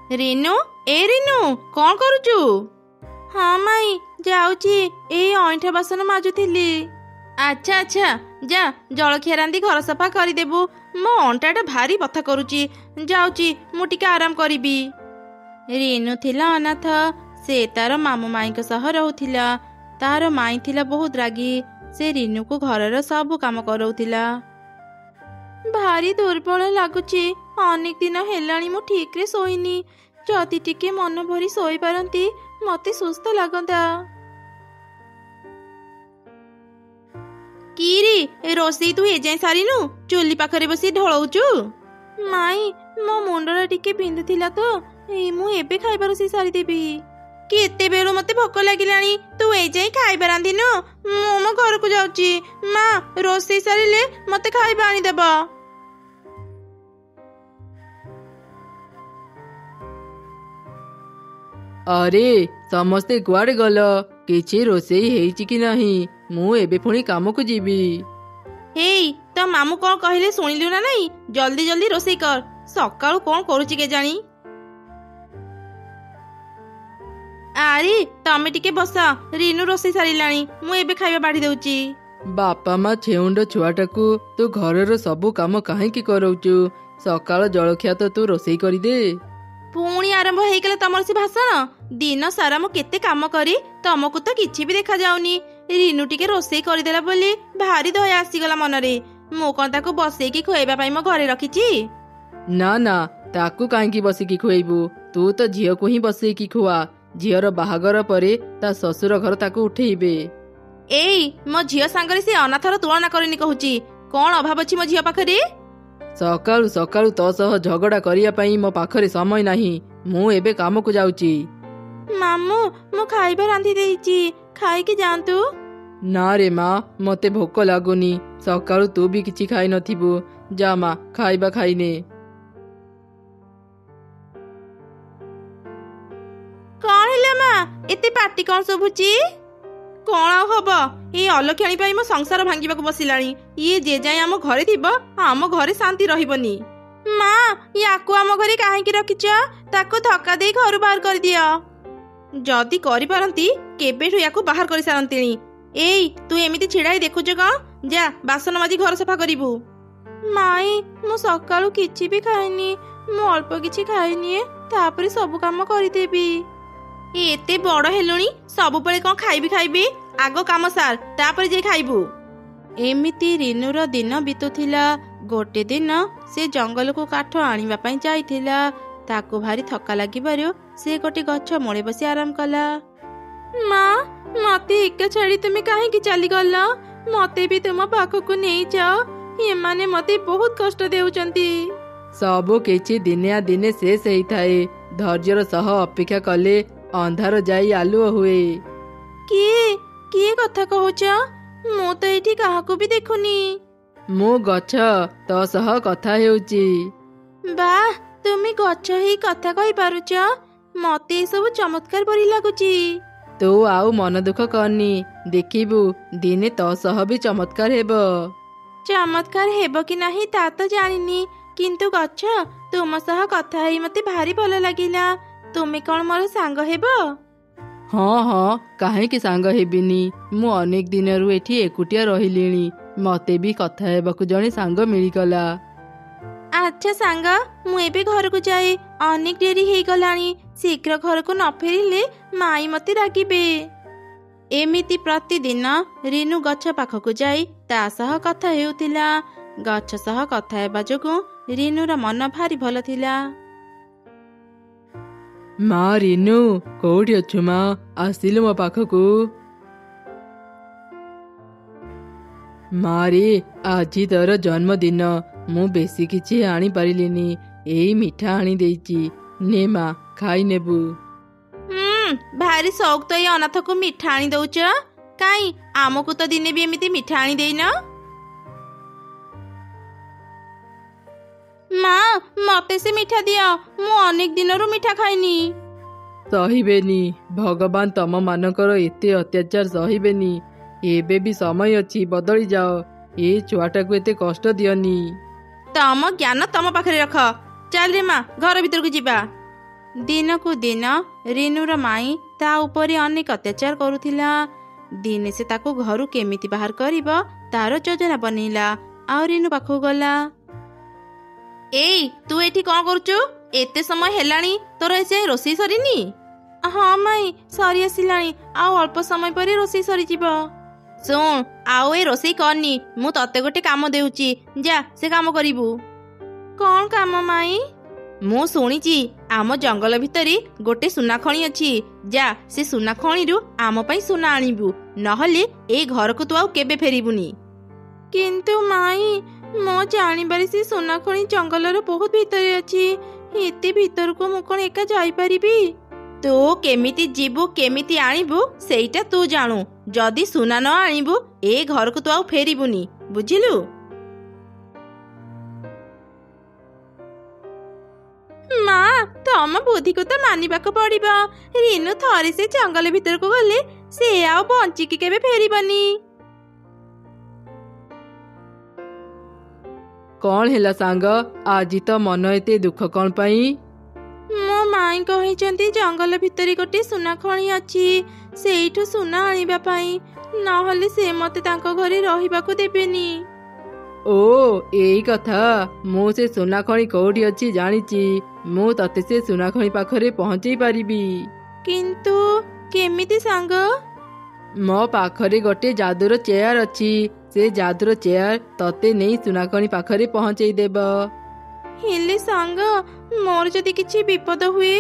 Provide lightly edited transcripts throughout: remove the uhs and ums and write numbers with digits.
ରିନୁ ରିନୁ କଣ କରୁଛୁ? ହଁ ମାଇଁ ଯାଉଛି, ଏଇ ଅଇଁଠା ବାସନ ମାଜୁଥିଲି। ଆଚ୍ଛା ଆଚ୍ଛା, ଯା ଜଳଖିଆ ରାନ୍ଧି ଘର ସଫା କରିଦେବୁ। ମୋ ଅଣ୍ଟାଟା ଭାରି ବଥା କରୁଛି, ଯାଉଛି ମୁଁ ଟିକେ ଆରାମ କରିବି। ରିନୁ ଥିଲା ଅନାଥ। ସେ ତାର ମାମୁଁ ମାଇଁଙ୍କ ସହ ରହୁଥିଲା। ତାର ମାଇଁ ଥିଲା ବହୁତ ରାଗି। ସେ ରିନୁକୁ ଘରର ସବୁ କାମ କରାଉଥିଲା। ଭାରି ଦୁର୍ବଳ ଲାଗୁଛି, ଅନେକ ଦିନ ହେଲାଣି ମୁଁ ଠିକରେ ଶୋଇନି। ଯଦି ଟିକେ ମନ ଭରି ଶୋଇପାରନ୍ତି ମତେ ସୁସ୍ଥ ଲାଗନ୍ତା। କିରି ରୋଷେଇ ତୁ ଏଯାଏଁ ସାରିନୁ? ଚୁଲି ପାଖରେ ବସି ଢଳଉଛୁ? ମାଇଁ ମୋ ମୁଣ୍ଡଟା ଟିକେ ବିନ୍ଧୁଥିଲା ତ, ମୁଁ ଏବେ ଖାଇବା ରୋଷେଇ ସାରିଦେବି। କେତେବେଳୁ ମତେ ଭୋକ ଲାଗିଲାଣି, ତୁ ଏଯାଏଁ ଖାଇବା ରାନ୍ଧିନୁ? ମୁଁ ମୋ ଘରକୁ ଯାଉଛି। ମା ରୋଷେଇ ସାରିଲେ ମତେ ଖାଇବା ଆଣିଦେବ। अरे समस्ते कुआड़े गल? किछि रोषेई हेइछि कि नहीं? मु एबे पुणी काम को जीवी। हेई तो मामू कौन कहले शुणिलु ना नहीं? जल्दी जल्दी रोषेई कर। सकाळु कौन करूछि केजानी? आरे तमे टिके बस, रिनू रोषेई सारिलाणी, मु एबे खाଇବା बाढ़ी देउची। बापा मा छेउंड छुआटाकू तू घरर सबु काम काहेकि करौचु? सकाळ जलखिया तो तू रोषेई करी दे। पुणी आरंभ हेइगला तमर से भाषण। दिन सारा मु केते काम करी, तमको तो किछि भी देखा जाउनी। रिनू टिके रोषेई करिदेला बोली भारी दया आसीगला मनरे। मु कोन ताको बसेकी खुएबा पई मो घरे रखिछि? ना ना, ताकू काहेकि बसिकी खुएबू? तू तो झियो को ही बसेकी खुआ। झियर बाहागर परे ता ससुर घर ताकू उठेइबे। एई मो झियो सांगरे से अनाथर तुलना करेनी कहूची। कोन अभाव अछि मो झियो पाखरे? सकाळु सकाळु तो सह झगड़ा करिया पई मो पाखरे समय नाही। मु एबे काम को जाउची। मामू मु खाइबा रांधी देइची, खाइकी जांतु। ना रे माँ, मते भोक लागुनी। सकाळु तू भी किछि खाई नथिबु। जा माँ खाइबा खाइने। कौन हेला माँ, एते पार्टी कौन सुभुची? कौन हब ये अलक्षणी पाई मो संसार भांगिबाकू बसिलाणी। ये जे जाय आम घरे थिबो, आम घरे शांति रहिबनी। माँ याकू आम घरे काहेकि रखिछ? ताकू धक्का देई घर बाहर कर दियो। जदी करि पारंती केबेठु याकू बाहर करि सारंतीनी। एई तू एमिति छिड़ाई देखुछ क? जा बासन माजी घर सफा करिबू। माई मु सकाळु किछि भी खाइनी, मु अल्प किछि खाइनी, तापरे सब काम करि देबी। एते बड़ हेलुणी, सब बेले कौन खाइबी खाइबी? आगो काम सार, तापरे जे खाइबू। एमिति रिनुर दिन बीतुथिला। गोटे दिन से जंगल को काठ आनिबा पई जाइथिला। ताको भारी थका लागिबारु से गोटे गछ मूले बसी आराम कला। माँ मते एक छाड़ी तुम काहेकि चली गल? मते भी तुम पाखकु नहीं जाओ, ये माने मते बहुत कष्ट देउचंती। सबु किछि दिने दिने शेष हेइथाए। धैर्यर सह अपेक्षा कले अंधार जाई आलुओ हुए। किए कथा कहूच? मु तो एठी काहाकू भी देखुनी। मु गछ तो सह कथा हेउची। वाह तुमी गछ ही कथा कहि पारुच? मते सब चमत्कार परि लागुची। तू आउ मन दुख करनी, देखिबू दिने तो सह भी चमत्कार हेबो। चमत्कार हेबो कि नाही ता तो जानिनी, किंतु गछ तुम सह कथा ही मते भारी भल लागिला। तुमे कौन मोर सांग हेबो? हाँ हाँ, काहेकि सांग हेबिनी। मु अनेक दिनरु एठी एकुटिया रहिलिणी। मते भी कथा हेबाकू जणे सांग मिलिगला। अच्छा सांग, मु एबे घर को जाए। अनेक डेरी हेई गलानी। शीघ्र घर को न फेरिले माई मते रागिबे। एमिति प्रतिदिन रिनु गछ पाखकू जाई ता सह कथा हेउतिला। गछ सह कथा हेबा जोगु रिनुर मन भारी भल थिला। माँ रिनु कोठी अछु माँ? आसिलु मो पाखकू। माँ रे आजी तोर जन्मदिन, मु बेसी किछि आनी पारिलिनी। एई मिठा आनी देइची, ने माँ खाई नेबू। भारी शौक तो ये अनाथ को मिठा आनी दउच। काई आमको तो दिने भी एमिति मिठा आनी देइना? माँ मते से मिठा दिया, मु अनेक दिनरु मिठा खाइनी। सहिबेनी, भगवान तम मानकर एते अत्याचार सहिबेनी। एबे भी समय अछि, बदली जाओ। ए छुआटा को एते कष्ट दियनी। तम ज्ञान तम पाखरे रख। चल रे माँ घर भीतर को जीवा। ଦିନକୁ ଦିନ ରିନୁର ମାଇଁ ତା ଉପରେ ଅନେକ ଅତ୍ୟାଚାର କରୁଥିଲା। ଦିନେ ସେ ତାକୁ ଘରୁ କେମିତି ବାହାର କରିବ ତାର ଯୋଜନା ବନେଇଲା ଆଉ ରିନୁ ପାଖକୁ ଗଲା। ଏଇ ତୁ ଏଠି କଣ କରୁଛୁ? ଏତେ ସମୟ ହେଲାଣି, ତୋର ଏଯାଏଁ ରୋଷେଇ ସରିନି? ହଁ ମାଇଁ, ସରି ଆସିଲାଣି, ଆଉ ଅଳ୍ପ ସମୟ ପରେ ରୋଷେଇ ସରିଯିବ। ଶୁଣ, ଆଉ ଏ ରୋଷେଇ କରନି, ମୁଁ ତତେ ଗୋଟେ କାମ ଦେଉଛି, ଯା ସେ କାମ କରିବୁ। କଣ କାମ ମାଇଁ? ମୁଁ ଶୁଣିଛି ଆମ ଜଙ୍ଗଲ ଭିତରେ ଗୋଟେ ସୁନା ଖଣି ଅଛି। ଯା ସେ ସୁନା ଖଣିରୁ ଆମ ପାଇଁ ସୁନା ଆଣିବୁ, ନହେଲେ ଏଇ ଘରକୁ ତୁ ଆଉ କେବେ ଫେରିବୁନି। କିନ୍ତୁ ମାଇଁ, ମୋ ଜାଣିବାରେ ସେ ସୁନା ଖଣି ଜଙ୍ଗଲର ବହୁତ ଭିତରେ ଅଛି। ଏତେ ଭିତରକୁ ମୁଁ କଣ ଏକା ଯାଇପାରିବି? ତୁ କେମିତି ଯିବୁ, କେମିତି ଆଣିବୁ ସେଇଟା ତୁ ଜାଣୁ। ଯଦି ସୁନା ନ ଆଣିବୁ ଏ ଘରକୁ ତୁ ଆଉ ଫେରିବୁନି, ବୁଝିଲୁ? ମା, ତମ ବୁଦ୍ଧିକୁ ତ ମାନିବାକୁ ପଡିବ। ରିନୁ ଥରେ ସେ ଜଙ୍ଗଲ ଭିତରକୁ ଗଲେ ସେ ଆଉ ବଞ୍ଚିକି କେବେ ଫେରିବନି। କଣ ହେଲା ସାଙ୍ଗ, ଆଜି ତ ମନ ଏତେ ଦୁଃଖ କଣ ପାଇଁ? ମୋ ମାଇଁ କହିଛନ୍ତି ଜଙ୍ଗଲ ଭିତରେ ଗୋଟେ ସୁନା ଖଣି ଅଛି, ସେଇଠୁ ସୁନା ଆଣିବା ପାଇଁ, ନହେଲେ ସେ ମତେ ତାଙ୍କ ଘରେ ରହିବାକୁ ଦେବେନି। ଓ ଏଇ କଥା। ମୁଁ ସେ ସୁନା ଖଣି କୋଉଠି ଅଛି ଜାଣିଛି। ମୁଁ ତତେ ସେ ସୁନା ଖଣି ପାଖରେ ପହଞ୍ଚେଇ ପାରିବି। କିନ୍ତୁ କେମିତି ସାଙ୍ଗ? ମୋ ପାଖରେ ଗୋଟେ ଯାଦୁର ଚେୟାର ଅଛି। ସେ ଯାଦୁର ଚେୟାର ତତେ ନେଇ ସୁନା ଖଣି ପାଖରେ ପହଞ୍ଚେଇ ଦେବ। ହେଲେ ସାଙ୍ଗ, ମୋର ଯଦି କିଛି ବିପଦ ହୁଏ?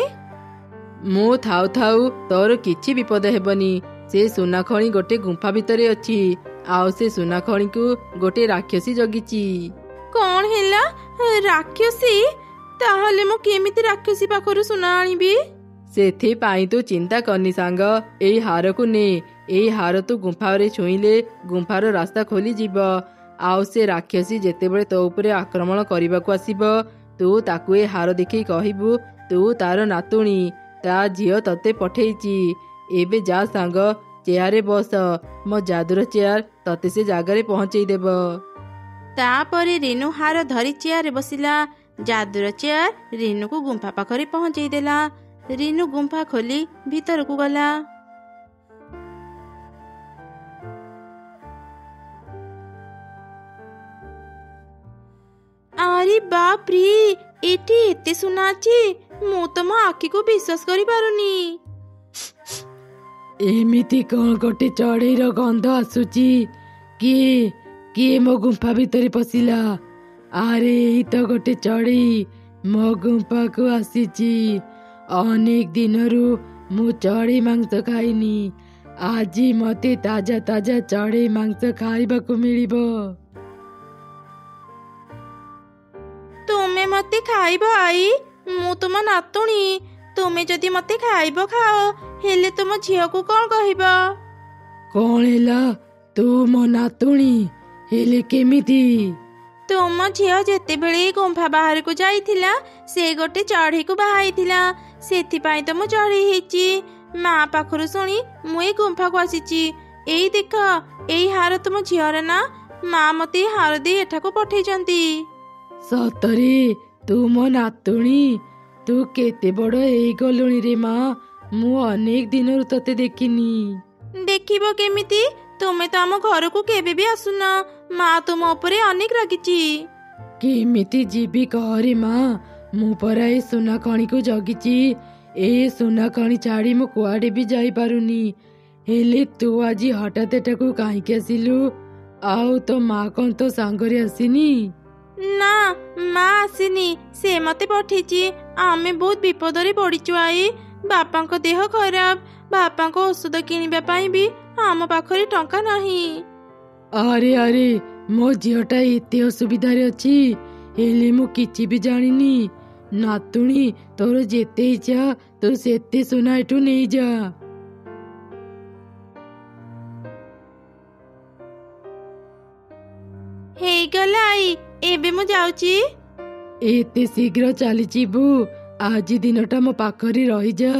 ମୁଁ ଥାଉ ଥାଉ ତୋର କିଛି ବିପଦ ହେବନି। ସେ ସୁନା ଖଣି ଗୋଟେ ଗୁମ୍ଫା ଭିତରେ ଅଛି, ଆଉ ସେ ସୁନା ଖଣିକୁ ଗୋଟେ ରାକ୍ଷସୀ ଜଗିଛି। କଣ ହେଲା? ରାକ୍ଷସୀ? ତାହେଲେ ମୁଁ କେମିତି ରାକ୍ଷସୀ ପାଖରୁ ସୁନା ଆଣିବି? ସେଥିପାଇଁ ତୁ ଚିନ୍ତା କରନି ସାଙ୍ଗ, ଏଇ ହାରକୁ ନେ। ଏଇ ହାର ତୁ ଗୁମ୍ଫାରେ ଛୁଇଁଲେ ଗୁମ୍ଫାର ରାସ୍ତା ଖୋଲିଯିବ। ଆଉ ସେ ରାକ୍ଷସୀ ଯେତେବେଳେ ତୋ ଉପରେ ଆକ୍ରମଣ କରିବାକୁ ଆସିବ, ତୁ ତାକୁ ଏ ହାର ଦେଖି କହିବୁ ତୁ ତାର ନାତୁଣୀ, ତା ଝିଅ ତତେ ପଠେଇଛି। ଏବେ ଯା ସାଙ୍ଗ, ଚେୟାରରେ ବସ। ମୋ ଯାଦୁର ଚେୟାର ତତେ ସେ ଜାଗାରେ ପହଞ୍ଚେଇ ଦେବ। ତାପରେ ରିନୁ ହାର ଧରି ଚେୟାରରେ ବସିଲା। ଯାଦୁର ଚେୟାର ରିନୁକୁ ଗୁମ୍ଫା ପାଖରେ ପହଞ୍ଚେଇ ଦେଲା। ରିନୁ ଗୁମ୍ଫା ଖୋଲି ଭିତରକୁ ଗଲା। ଆରେ ବାପ୍ରେ, ଏଠି ଏତେ ସୁନା ଅଛି, ମୁଁ ତ ମୋ ଆଖିକୁ ବିଶ୍ୱାସ କରିପାରୁନି। ଏମିତି କଣ ଗୋଟେ ଚଢେଇର ଗନ୍ଧ ଆସୁଛି? କିଏ କିଏ ମୋ ଗୁମ୍ଫା ଭିତରେ ପଶିଲା? ଆରେ ଏଇ ତ ଗୋଟେ ଚଢେଇ ମୋ ଗୁମ୍ଫାକୁ ଆସିଛି। ଅନେକ ଦିନରୁ ମୁଁ ଚଢେଇ ମାଂସ ଖାଇନି। ଆଜି ମତେ ତାଜା ତାଜା ଚଢେଇ ମାଂସ ଖାଇବାକୁ ମିଳିବ। ତୁମେ ମତେ ଖାଇବ ଆଈ? ମୁଁ ତୁମ ନାତୁଣୀ। ତୁମେ ଯଦି ମତେ ଖାଇବ ଖାଅ, ହେଲେ ତୁମ ଝିଅକୁ କଣ କହିବ? କଣ ହେଲା? ତୁ ମୋ ନାତୁଣୀ ହେଲେ କେମିତି? ତୁମ ଝିଅ ଯେତେବେଳେ ଗୁମ୍ଫା ବାହାରକୁ ଯାଇଥିଲା, ସେ ଗୋଟେ ଚଢ଼େଇକୁ ବାହାଇଥିଲା। ସେଥିପାଇଁ ତ ମୁଁ ଚଢ଼େଇ ହେଇଛି। ମା ପାଖରୁ ଶୁଣି ମୁଁ ଏଇ ଗୁମ୍ଫାକୁ ଆସିଛି। ଏଇ ଦେଖ, ଏଇ ହାର ତୁମ ଝିଅର ନା? ମା ମତେ ଏଇ ହାର ଦେଇ ଏଠାକୁ ପଠେଇଛନ୍ତି। ସତରେ ତୁ ମୋ ନାତୁଣୀ? ତୁ କେତେ ବଡ ହେଇଗଲୁଣି ରେ ମା। ମୁଁ ଅନେକ ଦିନରୁ ତତେ ଦେଖିନି। ଦେଖିବ କେମିତି? ତୁମେ ତ ଆମ ଘରକୁ କେବେ ବି ଆସୁନ। ମା ତୁମ ଉପରେ ଅନେକ ରାଗିଛି। କେମିତି ଯିବି କହରେ ମା? ମୁଁ ପରା ଏ ସୁନା ଖଣିକୁ ଜଗିଛି। ଏ ସୁନା ଖଣି ଛାଡ଼ି ମୁଁ କୁଆଡେ ବି ଯାଇପାରୁନି। ହେଲେ ତୁ ଆଜି ହଠାତ୍ ଏଠାକୁ କାହିଁକି ଆସିଲୁ? ଆଉ ତୋ ମା କଣ ତୋ ସାଙ୍ଗରେ ଆସିନି? ନା, ମା ଆସିନି। ସେ ମତେ ପଠେଇଛି। ଆମେ ବହୁତ ବିପଦରେ ପଡିଛୁ ଆଈ। ବାପାଙ୍କ ଦେହ ଖରାପ। ବାପାଙ୍କ ଔଷଧ କିଣିବା ପାଇଁ ବି ଆମ ପାଖରେ ଟଙ୍କା ନାହିଁ। ଆରେ ଆରେ, ମୋ ଝିଅଟା ଏତେ ଅସୁବିଧାରେ ଅଛି, ହେଲେ ମୁଁ କିଛି ବି ଜାଣିନି। ନାତୁଣୀ, ତୋର ଯେତେ ଇଚ୍ଛା ତୁ ସେତେ ସୁନା ଏଠୁ ନେଇଯା। ହେଇଗଲା ଆଈ, ଏବେ ମୁଁ ଯାଉଛି। ଏତେ ଶୀଘ୍ର ଚାଲିଯିବୁ? ଆଜି ଦିନଟା ମୋ ପାଖରେ ରହିଯା।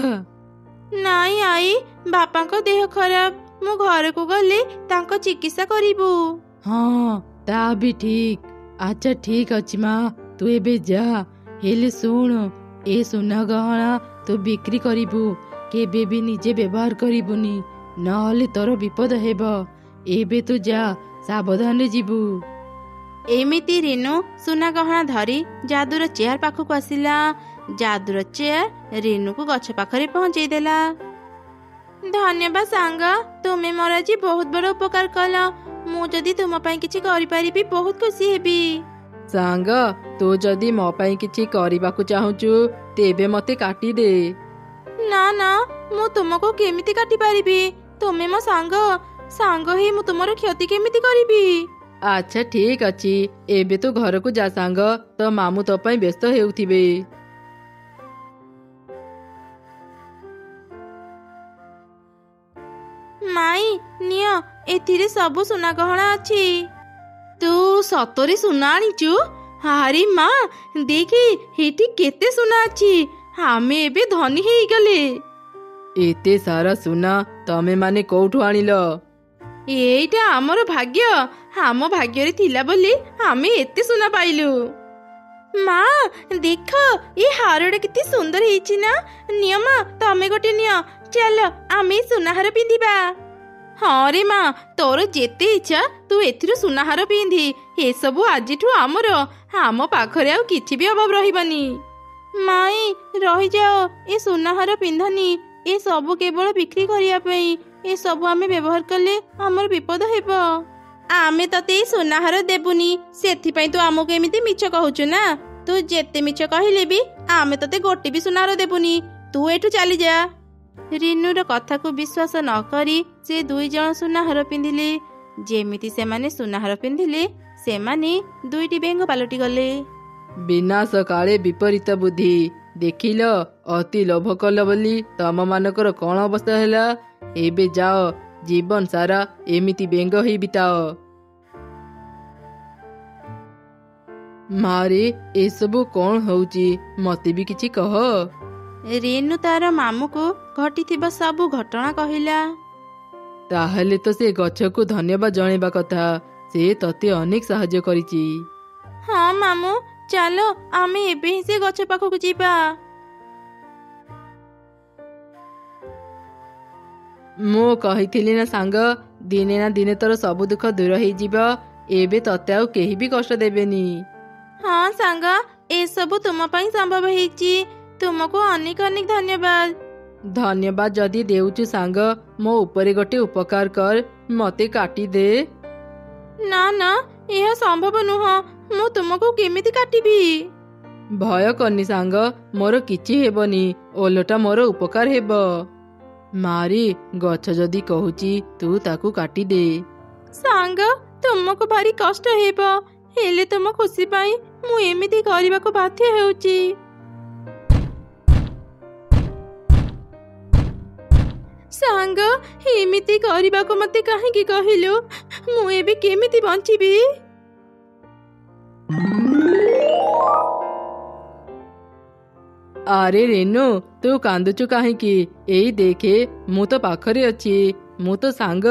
ନାଇଁ ଆଈ, ବାପାଙ୍କ ଦେହ ଖରାପ। ମୁଁ ଘରକୁ ଗଲେ ତାଙ୍କ ଚିକିତ୍ସା କରିବୁ। ହଁ, ତା ବି ଠିକ। ଆଚ୍ଛା ଠିକ ଅଛି ମା, ତୁ ଏବେ ଯା। ହେଲେ ଶୁଣ, ଏ ସୁନା ଗହଣା ତୁ ବିକ୍ରି କରିବୁ, କେବେ ବି ନିଜେ ବ୍ୟବହାର କରିବୁନି, ନହେଲେ ତୋର ବିପଦ ହେବ। ଏବେ ତୁ ଯା, ସାବଧାନରେ ଯିବୁ। ଏମିତି ରିନୁ ସୁନା ଗହଣା ଧରି ଯାଦୁର ଚେୟାର ପାଖକୁ ଆସିଲା। ଯାଦୁର ଚେୟାର ରିନୁକୁ ଗଛ ପାଖରେ ପହଞ୍ଚେଇ ଦେଲା। ଧନ୍ୟବାଦ ସାଙ୍ଗ, ତୁମେ ମୋର ଆଜି ବହୁତ ବଡ଼ ଉପକାର କଲ। ମୁଁ ଯଦି ତୁମ ପାଇଁ କିଛି କରିପାରିବି ବହୁତ ଖୁସି ହେବି। ସାଙ୍ଗ, ତୁ ଯଦି ମୋ ପାଇଁ କିଛି କରିବାକୁ ଚାହୁଁଛୁ ତେବେ ମତେ କାଟିଦେ। ନା ନା, ମୁଁ ତୁମକୁ କେମିତି କାଟି ପାରିବି? ତୁମେ ମୋ ସାଙ୍ଗ, ସାଙ୍ଗ ହେଇ ମୁଁ ତୁମର କ୍ଷତି କେମିତି କରିବି? ଆଚ୍ଛା ଠିକ ଅଛି, ଏବେ ତୁ ଘରକୁ ଯା ସାଙ୍ଗ, ତୋ ମାମୁଁ ତୋ ପାଇଁ ବ୍ୟସ୍ତ ହେଉଥିବେ। ମାଇଁ ନିଅ, ଏଥିରେ ସବୁ ସୁନା ଗହଣା ଅଛି। ତୁ ସତରେ ସୁନା ଆଣିଛୁ? ଆରେ ମା, ଦେଖି ଏଠି କେତେ ସୁନା ଅଛି। ଆମେ ଏବେ ଧନୀ ହେଇଗଲେ। ଏତେ ସାରା ସୁନା ତମେ ମାନେ କୋଉଠୁ ଆଣିଲ? ଏଇଟା ଆମର ଭାଗ୍ୟ। ଆମ ଭାଗ୍ୟରେ ଥିଲା ବୋଲି ଆମେ ଏତେ ସୁନା ପାଇଲୁ। ମା ଦେଖ, ଏ ହାରଟା କେତେ ସୁନ୍ଦର ହେଇଛି ନା? ନିଅ ମା, ତମେ ଗୋଟେ ନିଅ। ଚାଲ ଆମେ ସୁନାହାର ପିନ୍ଧିବା। ହଁ ରେ ମା, ତୋର ଯେତେ ଇଚ୍ଛା ତୁ ଏଥିରୁ ସୁନାହାର ପିନ୍ଧି। ଏସବୁ ଆଜିଠୁ ଆମର। ଆମ ପାଖରେ ଆଉ କିଛି ବି ଅଭାବ ରହିବନି। ମାଇଁ ରହିଯାଅ, ଏ ସୁନାହାର ପିନ୍ଧନି। ଏ ସବୁ କେବଳ ବିକ୍ରି କରିବା ପାଇଁ। ଏସବୁ ଆମେ ବ୍ୟବହାର କଲେ ଆମର ବିପଦ ହେବ। ଆମେ ତତେ ଏଇ ସୁନାହାର ଦେବୁନି, ସେଥିପାଇଁ ତୁ ଆମକୁ ଏମିତି ମିଛ କହୁଛୁ ନା? ତୁ ଯେତେ ମିଛ କହିଲେ ବି ଆମେ ତତେ ଗୋଟେ ବି ସୁନାହାର ଦେବୁନି। ତୁ ଏଠୁ ଚାଲିଯା। ରିନୁର କଥାକୁ ବିଶ୍ୱାସ ନ କରି ସେ ଦୁଇ ଜଣ ସୁନାହାର ପିନ୍ଧିଲେ। ଯେମିତି ସେମାନେ ସୁନାହାର ପିନ୍ଧିଲେ, ସେମାନେ ଦୁଇଟି ବେଙ୍ଗ ପାଲଟି ଗଲେ। ବିନାଶ କାଳେ ବିପରୀତ ବୁଦ୍ଧି। ଦେଖିଲ, ଅତି ଲୋଭ କଲ ବୋଲି ତମମାନଙ୍କର କ'ଣ ଅବସ୍ଥା ହେଲା। ଏବେ ଯାଅ, ଜୀବନ ସାରା ଏମିତି ବେଙ୍ଗ ହେଇ ବିତାଅ। ମାରେ, ଏସବୁ କ'ଣ ହଉଛି? ମତେ ବି କିଛି କହ। ରେନୁ ତାର ମାମୁଁକୁ ଘଟିଥିବା ସବୁ ଘଟଣା କହିଲା। ତାହେଲେ ତ ସେ ଗଛକୁ ଧନ୍ୟବାଦ ଜଣାଇବା କଥା। ସେ ତତେ ଅନେକ ସାହାଯ୍ୟ କରିଛି। ହଁ ମାମୁଁ, ଚାଲ ଆମେ ଏବେ ହିଁ ସେ ଗଛ ପାଖକୁ ଯିବା। ମୁଁ କହିଥିଲି ନା ସାଙ୍ଗ, ଦିନେ ନା ଦିନେ ତୋର ସବୁ ଦୁଃଖ ଦୂର ହେଇଯିବ। ଏବେ ତତେ ଆଉ କେହି ବି କଷ୍ଟ ଦେବେନି। ହଁ ସାଙ୍ଗ, ଏସବୁ ତୁମ ପାଇଁ ସମ୍ଭବ ହେଇଛି। ତୁମକୁ ଅନେକ ଅନେକ ଧନ୍ୟବାଦ। ଧନ୍ୟବାଦ ଯଦି ଦେଉଛୁ ସାଙ୍ଗ, ମୋ ଉପରେ ଗୋଟେ ଉପକାର କର, ମତେ କାଟିଦେ। ନା ନା, ଏହା ସମ୍ଭବ ନୁହଁ। ମୁଁ ତୁମକୁ କେମିତି କାଟିବି? ଭୟ କରନି ସାଙ୍ଗ, ମୋର କିଛି ହେବନି, ଓଲଟା ମୋର ଉପକାର ହେବ। ମାରି, ଗଛ ଯଦି କହୁଛି ତୁ ତାକୁ କାଟିଦେ। ସାଙ୍ଗ, ତୁମକୁ ଭାରି କଷ୍ଟ ହେବ, ହେଲେ ତୁମ ଖୁସି ପାଇଁ ମୁଁ ଏମିତି କରିବାକୁ ବାଧ୍ୟ ହେଉଛି। ସାଙ୍ଗ, ଏମିତି କରିବାକୁ ମତେ କାହିଁକି କହିଲୁ? ମୁଁ ଏବେ କେମିତି ବଞ୍ଚିବି? ଆରେ ରେନୁ, ତୁ କାନ୍ଦୁଛୁ କାହିଁକି? ଏଇ ଦେଖେ, ମୁଁ ତ ପାଖରେ ଅଛି, ମୁଁ ତ ସାଙ୍ଗ।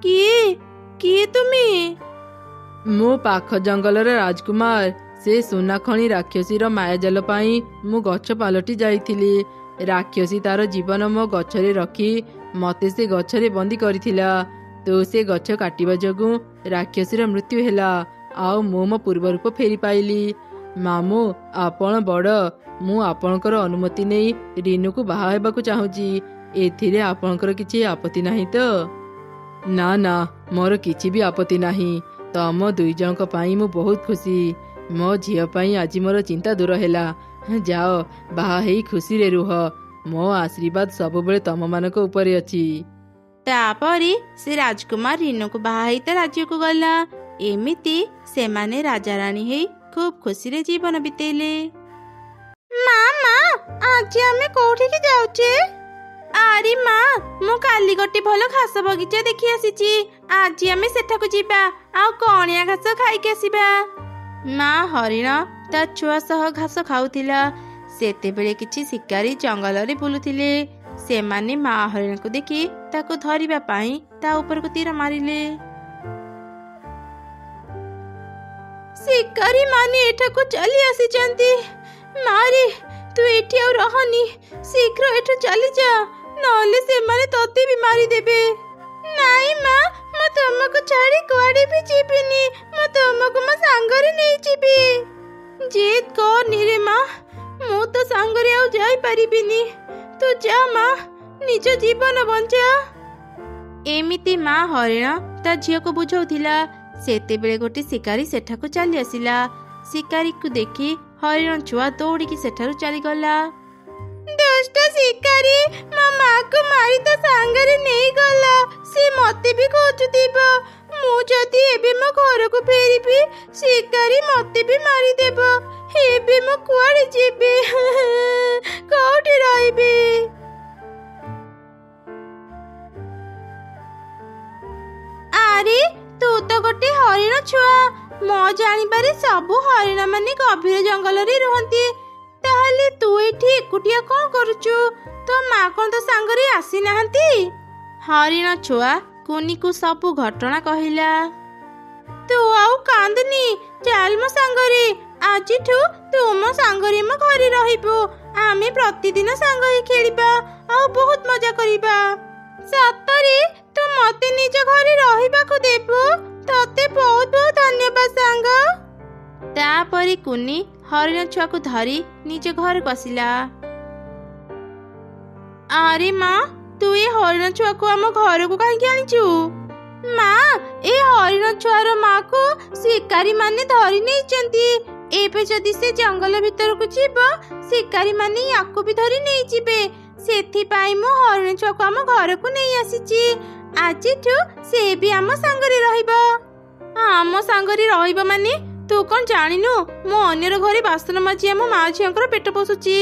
କିଏ କିଏ ତୁମେ? ମୁଁ ପାଖ ଜଙ୍ଗଲର ରାଜକୁମାର। ସେ ସୁନା ଖଣି ରାକ୍ଷସୀର ମାୟାଜାଲ ପାଇଁ ମୁଁ ଗଛ ପାଲଟି ଯାଇଥିଲି। ରାକ୍ଷସୀ ତାର ଜୀବନ ମୋ ଗଛରେ ରଖି ମତେ ସେ ଗଛରେ ବନ୍ଦୀ କରିଥିଲା। ତୁ ସେ ଗଛ କାଟିବା ଯୋଗୁଁ ରାକ୍ଷସୀର ମୃତ୍ୟୁ ହେଲା, ଆଉ ମୁଁ ମୋ ପୂର୍ବ ରୂପ ଫେରି ପାଇଲି। ମାମୁଁ, ଆପଣ ବଡ଼, ମୁଁ ଆପଣଙ୍କର ଅନୁମତି ନେଇ ରିନୁକୁ ବାହା ହେବାକୁ ଚାହୁଁଛି। ଏଥିରେ ଆପଣଙ୍କର କିଛି ଆପତ୍ତି ନାହିଁ ତ? ନା ନା, ମୋର କିଛି ବି ଆପତ୍ତି ନାହିଁ। ତମ ଦୁଇ ଜଣଙ୍କ ପାଇଁ ମୁଁ ବହୁତ ଖୁସି। ମୋ ଝିଅ ପାଇଁ ଆଜି ମୋର ଚିନ୍ତା ଦୂର ହେଲା। ଯାଅ, ବାହା ହେଇ ଖୁସିରେ ରୁହ। ମୋ ଆଶୀର୍ବାଦ ସବୁବେଳେ ତମମାନଙ୍କ ଉପରେ ଅଛି। ତାପରେ ସେ ରାଜକୁମାର ରିନୁକୁ ବାହା ହେଇ ତା ରାଜ୍ୟକୁ ଗଲା। ଏମିତି ସେମାନେ ରାଜାରାଣୀ ହେଇ ଖୁବ୍ ଖୁସିରେ ଜୀବନ ବିତେଇଲେ। ମା, ଆଜି ଆମେ କୋଉଠିକି ଯାଉଛେ? ଆରେ ମା, ମୁଁ କାଲି ଗୋଟେ ଭଲ ଘାସ ବଗିଚା ଦେଖି ଆସିଛି। ଆଜି ଆମେ ସେଠାକୁ ଯିବା, ଆଉ କଅଣିଆ ଘାସ ଖାଇକି ଆସିବା। ମା ହରିଣ ତା ଛୁଆ ସହ ଘାସ ଖାଉଥିଲା। ସେତେବେଳେ କିଛି ଶିକାରୀ ଜଙ୍ଗଲରେ ବୁଲୁଥିଲେ। ସେମାନେ ମା ହରିଣକୁ ଦେଖି ତାକୁ ଧରିବା ପାଇଁ ତା ଉପରକୁ ତୀର ମାରିଲେ। ଶିକାରୀ ମାନେ ଏଠାକୁ ଚାଲି ଆସିଛନ୍ତି। ମାରି ତୁ ଏଠି ଆଉ ରହନି, ଶୀଘ୍ର ଏଠୁ ଚାଲିଯା, ନହେଲେ ସେମାନେ ତତେ ବି ମାରିଦେବେ। ନାଇଁ ମା, ମୁଁ ତମକୁ ଛାଡ଼ି କୁଆଡ଼େ ବି ଯିବିନି, ମୁଁ ତମକୁ ମୋ ସାଙ୍ଗରେ ନେଇଯିବି। ଜିଦ୍ କରନି ରେ ମା, ମୁଁ ତ ସାଙ୍ଗରେ ଆଉ ଯାଇପାରିବିନି, ତୁ ଯା ମା, ନିଜ ଜୀବନ ବଞ୍ଚା। ଏମିତି ମା ହରିଣ ତା ଝିଅକୁ ବୁଝାଉଥିଲା। ସେତେବେଳେ ଗୋଟେ ଶିକାରୀ ସେଠାକୁ ଚାଲି ଆସିଲା। ଶିକାରୀକୁ ଦେଖି ହରିଣ ଛୁଆ ଦୌଡ଼ିକି ସେଠାରୁ ଚାଲିଗଲା। ଦୁଷ୍ଟ ଶିକାରୀ ମୋ ମାକୁ ମାରି ତା ସାଙ୍ଗରେ ନେଇଗଲା, ସେ ମତେ ବି ଖୋଜୁଥିବ। ମୁଁ ଯଦି ଏବେ ମୋ ଘରକୁ ଫେରିବି, ଶିକାରୀ ମତେ ବି ମାରିଦେବ। ଏବେ ମୁଁ କୁଆଡ଼େ ଯିବି, କୋଉଠି ରହିବି? ଆରେ ତୁ ତ ଗୋଟେ ହରିଣ ଛୁଆ। ମୋ ଜାଣିବାରେ ସବୁ ହରିଣ ମାନେ ଗଭୀର ଜଙ୍ଗଲରେ ରୁହନ୍ତି। ତାହେଲେ ତୁ ଏଠି ଏକୁଟିଆ କଣ କରୁଛୁ? ତୋ ମା କଣ ତୋ ସାଙ୍ଗରେ ଆସିନାହାନ୍ତି? ହରିଣ ଛୁଆ କୁନିକୁ ସବୁ ଘଟଣା କହିଲା। ତୁ ଆଉ କାନ୍ଦନି, ଚାଲ ମୋ ସାଙ୍ଗରେ। ଆଜିଠୁ ତୁ ମୋ ସାଙ୍ଗରେ ମୋ ଘରେ ରହିବୁ। ଆମେ ପ୍ରତିଦିନ ସାଙ୍ଗ ହେଇ ଖେଳିବା ଆଉ ବହୁତ ମଜା କରିବା। ସତରେ ତୁ ମତେ ନିଜ ଘରେ ରହିବାକୁ ଦେବୁ? ତତେ ବହୁତ ବହୁତ ଧନ୍ୟବାଦ ସାଙ୍ଗ। ତାପରେ କୁନି ହରିଣ ଛୁଆକୁ ଧରି ନିଜ ଘରକୁ ଆସିଲା। ଆରେ ମା, ତୁ ଏ ହରିଣ ଛୁଆକୁ ଆମ ଘରକୁ କାହିଁକି ଆଣିଛୁ? ମା, ଏ ହରିଣ ଛୁଆର ମାକୁ ଶିକାରୀ ମାନେ ଧରି ନେଇଛନ୍ତି। ଏବେ ଯଦି ସେ ଜଙ୍ଗଲ ଭିତରକୁ ଯିବ, ଶିକାରୀ ମାନେ ୟାକୁ ବି ଧରି ନେଇଯିବେ। ସେଥିପାଇଁ ମୁଁ ହରିଣ ଛୁଆକୁ ଆମ ଘରକୁ ନେଇ ଆସିଛି। ଆଜିଠୁ ସେ ବି ଆମ ସାଙ୍ଗରେ ରହିବ। ଆମ ସାଙ୍ଗରେ ରହିବ ମାନେ? ତୁ କଣ ଜାଣିନୁ, ମୁଁ ଅନ୍ୟର ଘରେ ବାସନ ମାଜି ଆମ ମା ଝିଅଙ୍କର ପେଟ ପୋଷୁଛି।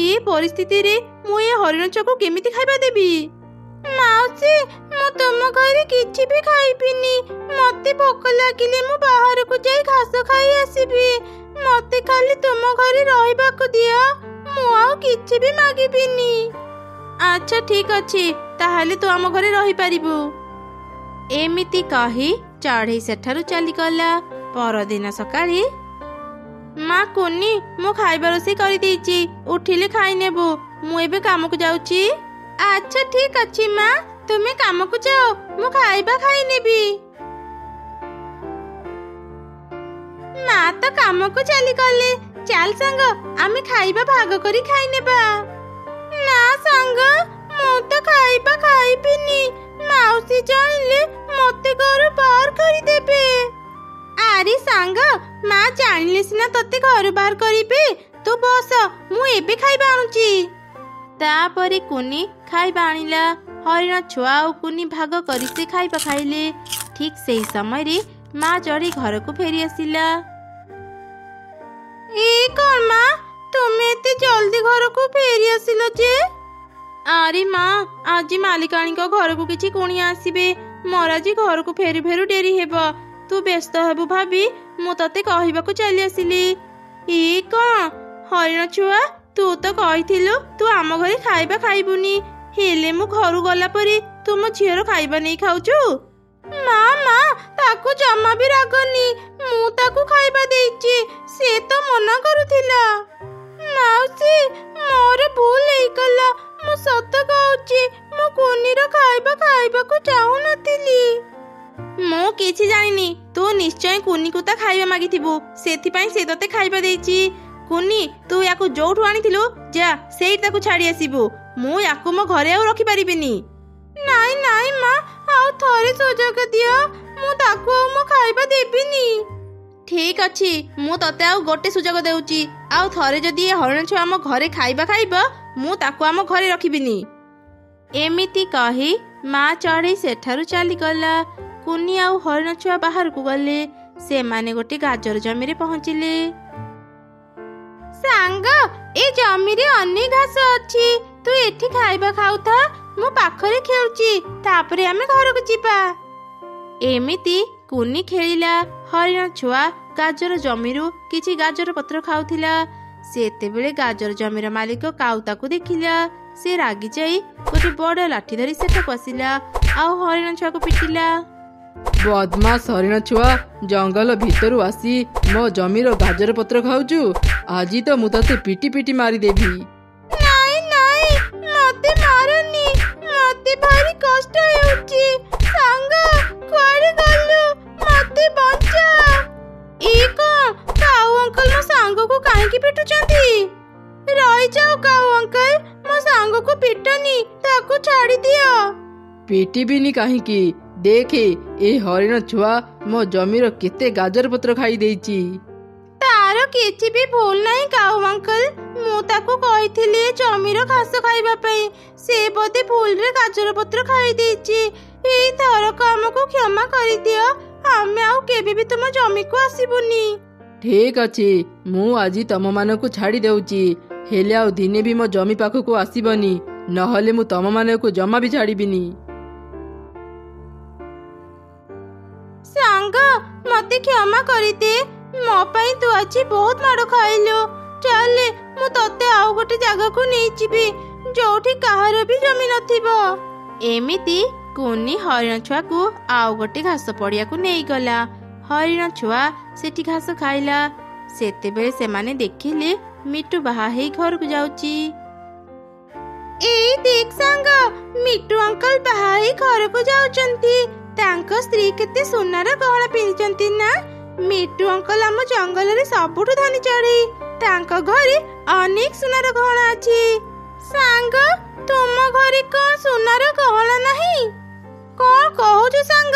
ଏ ପରିସ୍ଥିତିରେ ମୁଁ ଏ ହରିଣ ଛୁଆକୁ କେମିତି ଖାଇବା ଦେବି? ମାଉସୀ, ମୁଁ ତୁମ ଘରେ କିଛି ବି ଖାଇବିନି। ମତେ ଭୋକ ଲାଗିଲେ ମୁଁ ବାହାରକୁ ଯାଇ ଘାସ ଖାଇ ଆସିବି। ମତେ ଖାଲି ତୁମ ଘରେ ରହିବାକୁ ଦିଅ, ମୁଁ ଆଉ କିଛି ବି ମାଗିବିନି। ଆଚ୍ଛା ଠିକ ଅଛି, ତାହେଲେ ତୁ ଆମ ଘରେ ରହିପାରିବୁ। ଏମିତି କହି ଚଢ଼େଇ ସେଠାରୁ ଚାଲିଗଲା। ପରଦିନ ସକାଳେ, ମା କୁନି, ମୁଁ ଖାଇବା ରୋଷେଇ କରିଦେଇଛି, ଉଠିଲେ ଖାଇନେବୁ। ମୁଁ ଏବେ କାମକୁ ଯାଉଛି। ଆଚ୍ଛା ଠିକ ଅଛି ମା, ତୁମେ କାମକୁ ଯାଅ, ମୁଁ ଖାଇବା ଖାଇନେବି। ମା ତ କାମକୁ ଚାଲିଗଲେ। ଚାଲ ସାଙ୍ଗ, ଆମେ ଖାଇବା ଭାଗ କରି ଖାଇନେବା। ନା ସାଙ୍ଗ, ମୁଁ ତ ଖାଇବା ଖାଇବିନି। ମାଉସୀ ଜାଣିଲେ ମତେ ଘରୁ ବାହାର କରିଦେବେ। ଆରେ ସାଙ୍ଗ, ମା ଜାଣିଲେ ସିନା ତତେ ଘରୁ ବାହାର କରିବେ। ତୁ ବସ, ମୁଁ ଏବେ ଖାଇବା ଆଣୁଛି। ତାପରେ କୁନି ଖାଇବା ଆଣିଲା। ହରିଣ ଛୁଆ ଆଉ କୁନି ଭାଗ କରି ସେ ଖାଇବା ଖାଇଲେ। ଠିକ ସେହି ସମୟରେ ମା ଚଢ଼େଇ ଘରକୁ ଫେରି ଆସିଲା। ଏ କଣ ମା, ତୁମେ ଏତେ ଜଲ୍ଦି ଘରକୁ ଫେରି ଆସିଲ ଯେ? ଆରେ ମା, ଆଜି ମାଲିକାଣୀଙ୍କ ଘରକୁ କିଛି କୁଣିଆ ଆସିବେ। ମୋର ଆଜି ଘରକୁ ଫେରୁ ଫେରୁ ଡେରି ହେବ। ତୁ ବ୍ୟସ୍ତ ହେବୁ ଭାବି ମୁଁ ତତେ କହିବାକୁ ଚାଲି ଆସିଲି। ଏ କଣ ହରିଣ ଛୁଆ, ତୁ ତ କହିଥିଲୁ ତୁ ଆମ ଘରେ ଖାଇବା ଖାଇବୁନି, ହେଲେ ମୁଁ ଘରୁ ଗଲା ପରେ ତୁ ମୋ ଝିଅର ଖାଇବା ନେଇ ଖାଉଛୁ। ମା, ତାକୁ ଜମା ବି ରାଗନି, ମୁଁ ତାକୁ ଖାଇବା ଦେଇଛି, ସେ ତ ମନା କରୁଥିଲା। ମାଉସୀ, ମୋର ଭୁଲ ହେଇଗଲା, ମୁଁ ସତ କହୁଛି, ମୁଁ କୁନିର ଖାଇବା ଖାଇବାକୁ ଚାହୁଁନଥିଲି। ମୁଁ କିଛି ଜାଣିନି, ତୁ ନିଶ୍ଚୟ କୁନିକୁ ତା ଖାଇବା ମାଗିଥିବୁ, ସେଥିପାଇଁ ସେ ତତେ ଖାଇବା ଦେଇଛି। କୁନି, ତୁ ୟାକୁ ଯୋଉଠୁ ଆଣିଥିଲୁ, ଯା ସେଇଠି ତାକୁ ଛାଡ଼ି ଆସିବୁ। ମୁଁ ୟାକୁ ମୋ ଘରେ ଆଉ ରଖିପାରିବିନି। ନାଇଁ ମା, ଆଉ ଥରେ ସୁଯୋଗ ଦିଅ, ମୁଁ ତାକୁ ଆଉ ମୋ ଖାଇବା ଦେବିନି। ଠିକ ଅଛି, ମୁଁ ତତେ ଆଉ ଗୋଟେ ସୁଯୋଗ ଦେଉଛି। ଆଉ ଥରେ ଯଦି ଏ ହରିଣ ଛୁଆ ଆମ ଘରେ ଖାଇବା ଖାଇବ, ମୁଁ ତାକୁ ଆମ ଘରେ ରଖିବିନି। ଏମିତି କହି ମା ଚଢ଼େଇ ସେଠାରୁ ଚାଲିଗଲା। କୁନି ଆଉ ହରିଣ ଛୁଆ ବାହାରକୁ ଗଲେ। ସେମାନେ ଗୋଟେ ଗାଜର ଜମିରେ ପହଞ୍ଚିଲେ। ସାଙ୍ଗ, ଏ ଜମିରେ ଅନେକ ଘାସ ଅଛି, ତୁ ଏଠି ଖାଇବା ଖାଉଥା, ମୁଁ ପାଖରେ ଖେଳୁଛି, ତାପରେ ଆମେ ଘରକୁ ଯିବା। ଏମିତି କୁନି ଖେଳିଲା। ହରିଣ ଛୁଆ ଗାଜର ଜମିରୁ କିଛି ଗାଜର ପତ୍ର ଖାଉଥିଲା। ସେତେବେଳେ ଗାଜର ଜମିର ମାଲିକ କାଉ ତାକୁ ଦେଖିଲା। ସେ ରାଗି ଯାଇ ଗୋଟେ ବଡ଼ ଲାଠି ଧରି ସେଠାକୁ ଆସିଲା ଆଉ ହରିଣ ଛୁଆକୁ ପିଟିଲା। ବଦମାସ ହରିଣ ଛୁଆ, ଜଙ୍ଗଲ ଭିତରୁ ଆସି ମୋ ଜମିର ଗାଜର ପତ୍ର ଖାଉଛୁ। ଆଜି ତ ମୁଁ ତତେ ପିଟି ପିଟି ମାରିଦେବି। ନାଇଁ ନାଇଁ, ମତେ ମାରନି, ମତେ ଭାରି କଷ୍ଟ ହେଉଛି। ସାଙ୍ଗ କୁଆଡେ ଗଲୁ? ମତେ ବଞ୍ଚା। ଏ କଣ, କାଉ ଅଙ୍କଲ ମୋ ସାଙ୍ଗକୁ କାହିଁକି ପିଟୁଛନ୍ତି? ରହିଯାଉ କାଉ ଅଙ୍କଲ, ମୋ ସାଙ୍ଗକୁ ପିଟନି, ତାକୁ ଛାଡ଼ି ଦିଅ। ପିଟିବିନି କାହିଁକି? ଦେଖେ, ଏ ହରିଣ ଛୁଆ ମୋ ଜମିର କେତେ ଗାଜର ପତ୍ର ଖାଇ ଦେଇଛି। ତାର କିଛି ବି ଭୁଲ ନାହିଁ କାଉ ଅଙ୍କଲ। ମୁଁ ତାକୁ କହିଥିଲି ଏ ଜମିର ଘାସ ଖାଇବା ପାଇଁ, ସେ ବୋଧେ ଭୁଲରେ ଗାଜର ପତ୍ର ଖାଇ ଦେଇଛି। ଏଇ ଥରକ ଆମକୁ କ୍ଷମା କରିଦିଅ, ଆମେ ଆଉ କେବେ ବି ତୁମ ଜମିକୁ ଆସିବୁନି। ଠିକ ଅଛି, ମୁଁ ଆଜି ତମମାନଙ୍କୁ ଛାଡ଼ି ଦେଉଛି, ହେଲେ ଆଉ ଦିନେ ବି ମୋ ଜମି ପାଖକୁ ଆସିବନି, ନହେଲେ ମୁଁ ତମମାନଙ୍କୁ ଜମା ବି ଛାଡ଼ିବିନି। ସାଙ୍ଗ ମତେ କ୍ଷମା କରିଦେ, ମୋ ପାଇଁ ତୁ ଆଜି ବହୁତ ମାଡ଼ ଖାଇଲୁ। ଚାଲେ, ମୁଁ ତତେ ଆଉ ଗୋଟେ ଜାଗାକୁ ନେଇଯିବି, ଯୋଉଠି କାହାର ବି ଜମି ନଥିବ। ଏମିତି କୁନି ହରିଣ ଛୁଆକୁ ଆଉ ଗୋଟେ ଘାସ ପଡ଼ିଆକୁ ନେଇଗଲା। ହରିଣ ଛୁଆ ସେଠି ଘାସ ଖାଇଲା। ସେତେବେଳେ ସେମାନେ ଦେଖିଲେ ମିଟୁ ବାହା ହେଇ ଘରକୁ ଯାଉଛି। ଏଇ ଦେଖ ସାଙ୍ଗ, ମିଟୁ ଅଙ୍କଲ ବାହା ହେଇ ଘରକୁ ଯାଉଛନ୍ତି। ତାଙ୍କ ସ୍ତ୍ରୀ କେତେ ସୁନାର ଗହଣା ପିନ୍ଧିଛନ୍ତି ନା। ମିଟୁ ଅଙ୍କଲ ଆମ ଜଙ୍ଗଲରେ ସବୁଠୁ ଧନୀ ଚଢ଼େଇ। ତାଙ୍କ ଘରେ ଅନେକ ସୁନାର ଗହଣା ଅଛି। ସାଙ୍ଗ, ତୁମ ଘରେ କଣ ସୁନାର ଗହଣା ନାହିଁ? କଣ କହୁଛୁ ସାଙ୍ଗ?